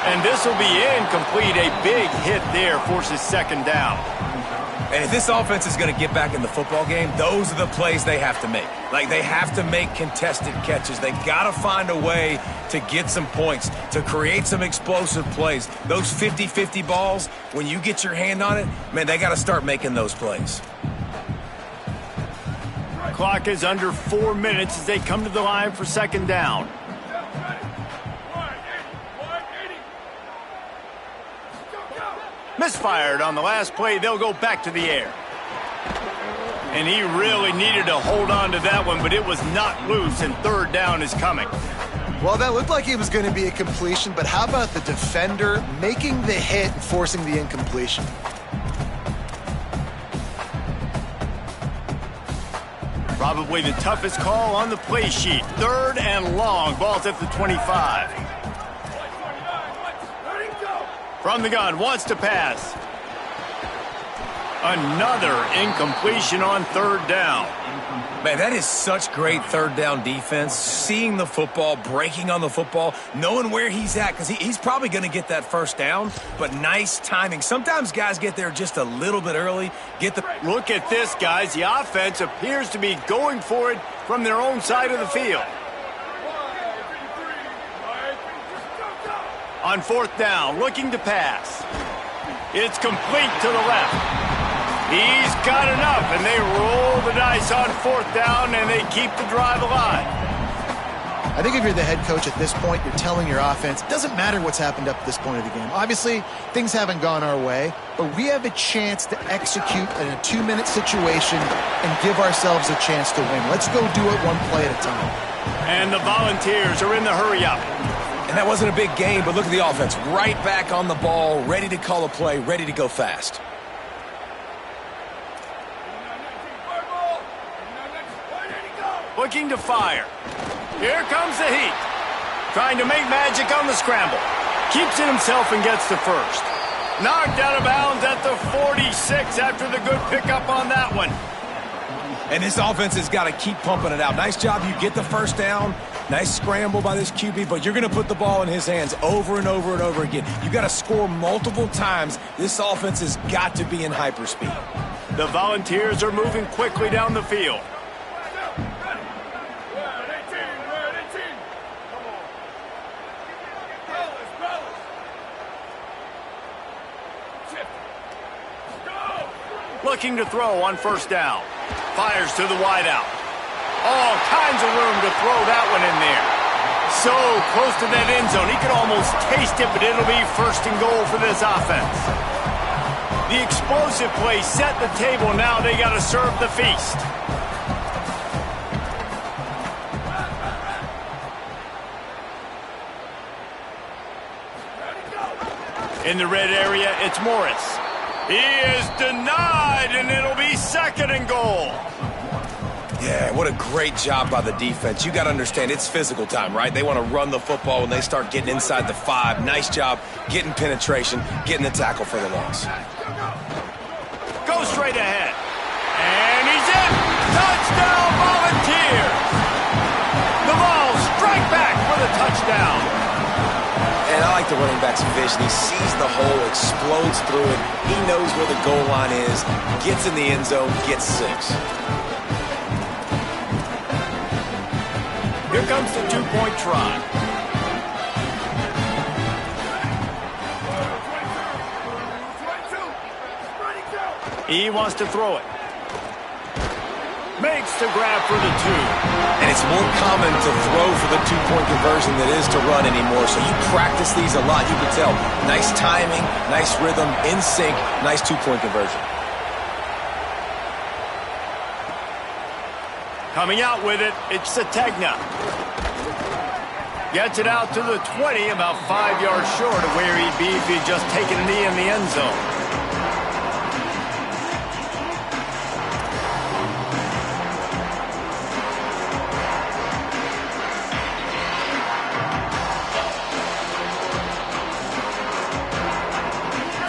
And this will be incomplete. A big hit there forces second down. And if this offense is going to get back in the football game, those are the plays they have to make. Like, they have to make contested catches. They got to find a way to get some points, to create some explosive plays. Those 50-50 balls, when you get your hand on it, man, they got to start making those plays. Clock is under 4 minutes as they come to the line for second down. Misfired on the last play. They'll go back to the air. And he really needed to hold on to that one, but it was not loose, and third down is coming. Well, that looked like it was going to be a completion, but how about the defender making the hit and forcing the incompletion? Probably the toughest call on the play sheet. Third and long. Ball's at the 25. From the gun, wants to pass. Another incompletion on third down. Man, that is such great third down defense. Seeing the football, breaking on the football, knowing where he's at, because he's probably going to get that first down, but nice timing. Sometimes guys get there just a little bit early. Look at this, guys. The offense appears to be going for it from their own side of the field. On fourth down, looking to pass. It's complete to the left. He's got enough, and they roll the dice on fourth down, and they keep the drive alive. I think if you're the head coach at this point, you're telling your offense, it doesn't matter what's happened up to this point of the game. Obviously, things haven't gone our way, but we have a chance to execute in a 2-minute situation and give ourselves a chance to win. Let's go do it one play at a time. And the Volunteers are in the hurry-up. And that wasn't a big game, but look at the offense. Right back on the ball, ready to call a play, ready to go fast. Looking to fire. Here comes the heat. Trying to make magic on the scramble. Keeps it himself and gets the first. Knocked out of bounds at the 46 after the good pickup on that one. And this offense has got to keep pumping it out. Nice job. You get the first down. Nice scramble by this QB, but you're going to put the ball in his hands over and over and over again. You got to score multiple times. This offense has got to be in hyperspeed. The Volunteers are moving quickly down the field. Looking to throw on first down. Fires to the wideout. All kinds of room to throw that one in there. So close to that end zone. He could almost taste it, but it'll be first and goal for this offense. The explosive play set the table. Now they got to serve the feast. In the red area, it's Morris. He is denied, and it'll be second and goal. Yeah, what a great job by the defense. You got to understand, it's physical time, right? They want to run the football when they start getting inside the 5. Nice job getting penetration, getting the tackle for the loss. Go straight ahead. And he's in. Touchdown, Volunteers. running back's vision. He sees the hole, explodes through it. He knows where the goal line is, gets in the end zone, gets 6. Here comes the two-point try. He wants to throw it. Makes the grab for the 2. And it's more common to throw for the two-point conversion than it is to run anymore. So you practice these a lot. You can tell. Nice timing, nice rhythm, in sync, nice two-point conversion. Coming out with it, it's Sategna. Gets it out to the 20, about 5 yards short of where he'd be if he'd just taken a knee in the end zone.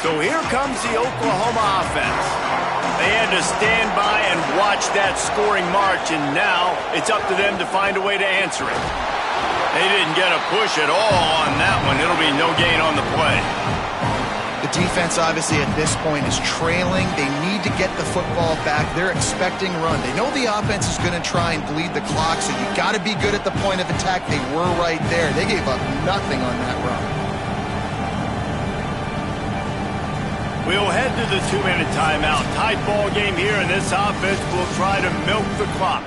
So here comes the Oklahoma offense. They had to stand by and watch that scoring march, and now it's up to them to find a way to answer it. They didn't get a push at all on that one. It'll be no gain on the play. The defense, obviously, at this point is trailing. They need to get the football back. They're expecting run. They know the offense is going to try and bleed the clock, so you got to be good at the point of attack. They were right there. They gave up nothing on that run. We'll head to the 2-minute timeout. Tight ball game here, and this offense will try to milk the clock.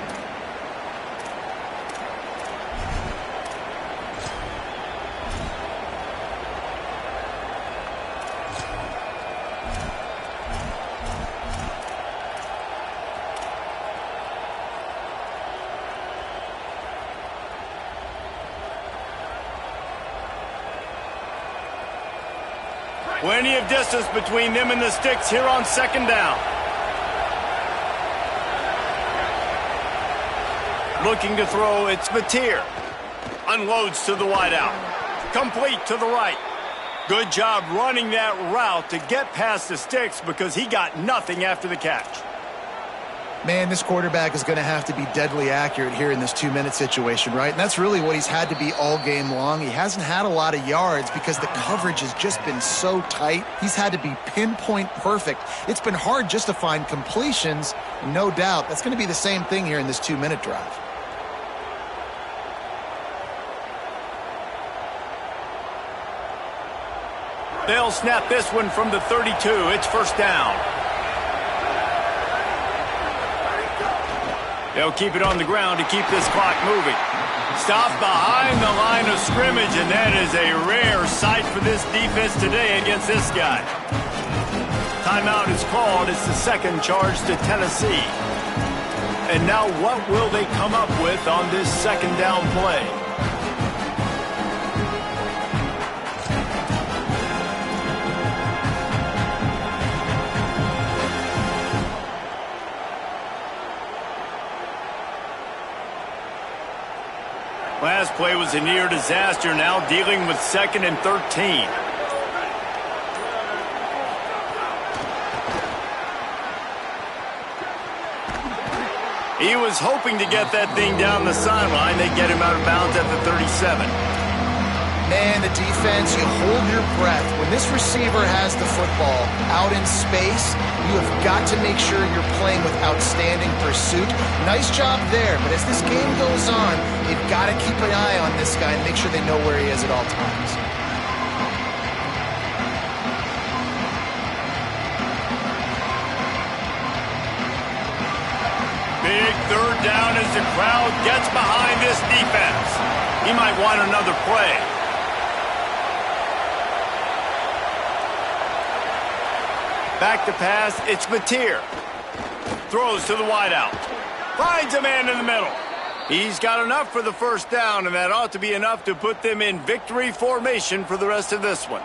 Plenty of distance between them and the sticks here on 2nd down. Looking to throw, it's Mateer. Unloads to the wideout. Complete to the right. Good job running that route to get past the sticks because he got nothing after the catch. Man, this quarterback is going to have to be deadly accurate here in this 2-minute situation, right? And that's really what he's had to be all game long. He hasn't had a lot of yards because the coverage has just been so tight. He's had to be pinpoint perfect. It's been hard just to find completions, no doubt. That's going to be the same thing here in this 2-minute drive. They'll snap this one from the 32. It's 1st down. They'll keep it on the ground to keep this clock moving. Stopped behind the line of scrimmage, and that is a rare sight for this defense today against this guy. Timeout is called. It's the 2nd charge to Tennessee. And now what will they come up with on this 2nd down play? Last play was a near disaster, now dealing with 2nd and 13. He was hoping to get that thing down the sideline. They get him out of bounds at the 37. Man, the defense, you hold your breath. When this receiver has the football out in space, you have got to make sure you're playing with outstanding pursuit. Nice job there, but as this game goes on, you've got to keep an eye on this guy and make sure they know where he is at all times. Big 3rd down as the crowd gets behind this defense. He might want another play. Back to pass, it's Mateer. Throws to the wideout. Finds a man in the middle. He's got enough for the 1st down, and that ought to be enough to put them in victory formation for the rest of this one.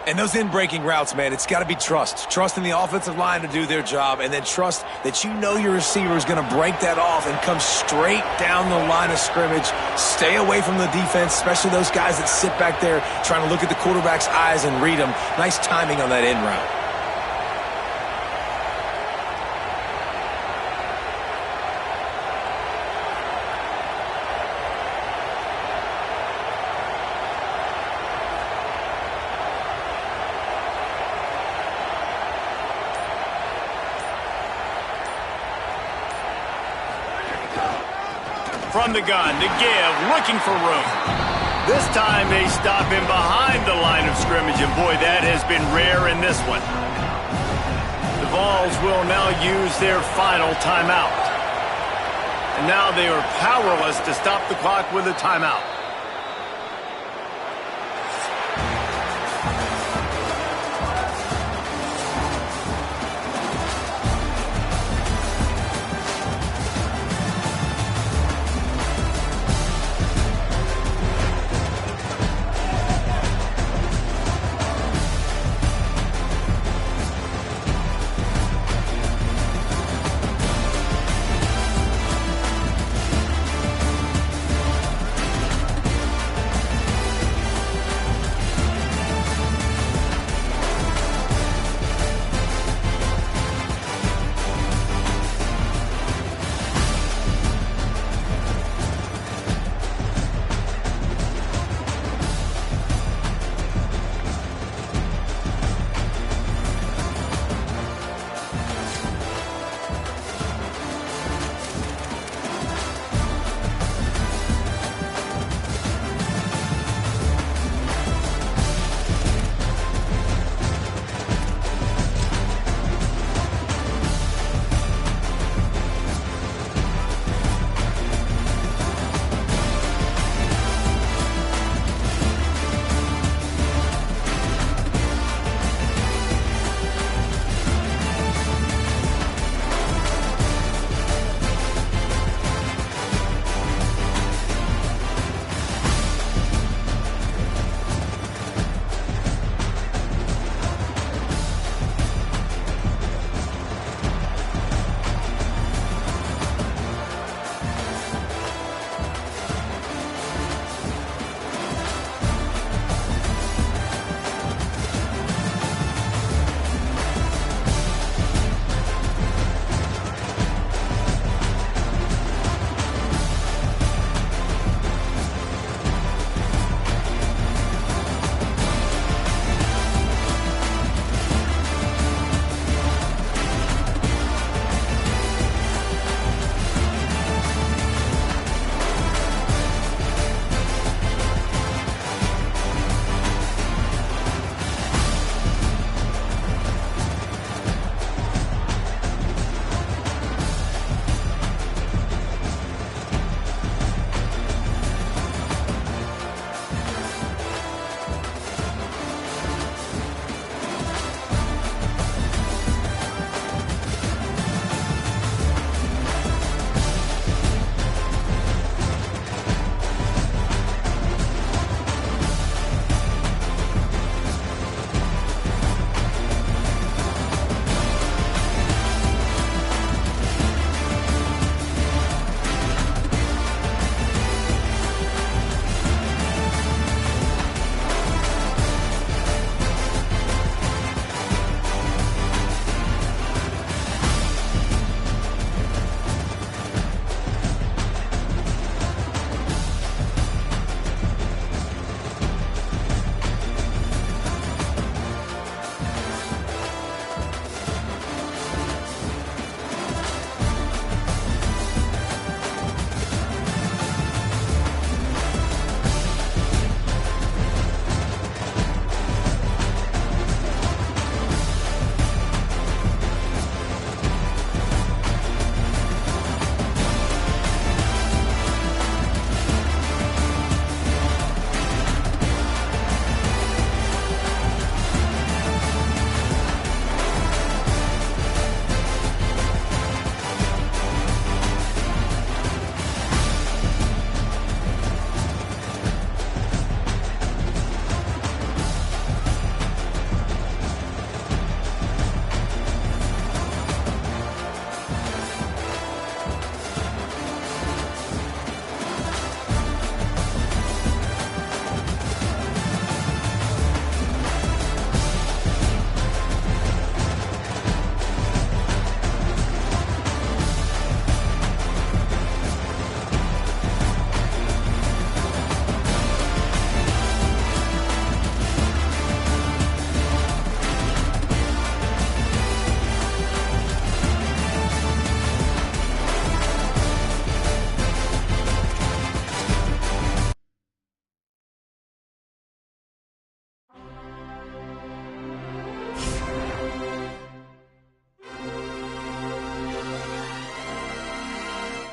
And those in-breaking routes, man, it's got to be trust. Trust in the offensive line to do their job, and then trust that you know your receiver is going to break that off and come straight down the line of scrimmage. Stay away from the defense, especially those guys that sit back there trying to look at the quarterback's eyes and read him. Nice timing on that in route. from the gun to give, looking for room. This time they stop him behind the line of scrimmage, and boy, that has been rare in this one. The Vols will now use their final timeout. And now they are powerless to stop the clock with a timeout.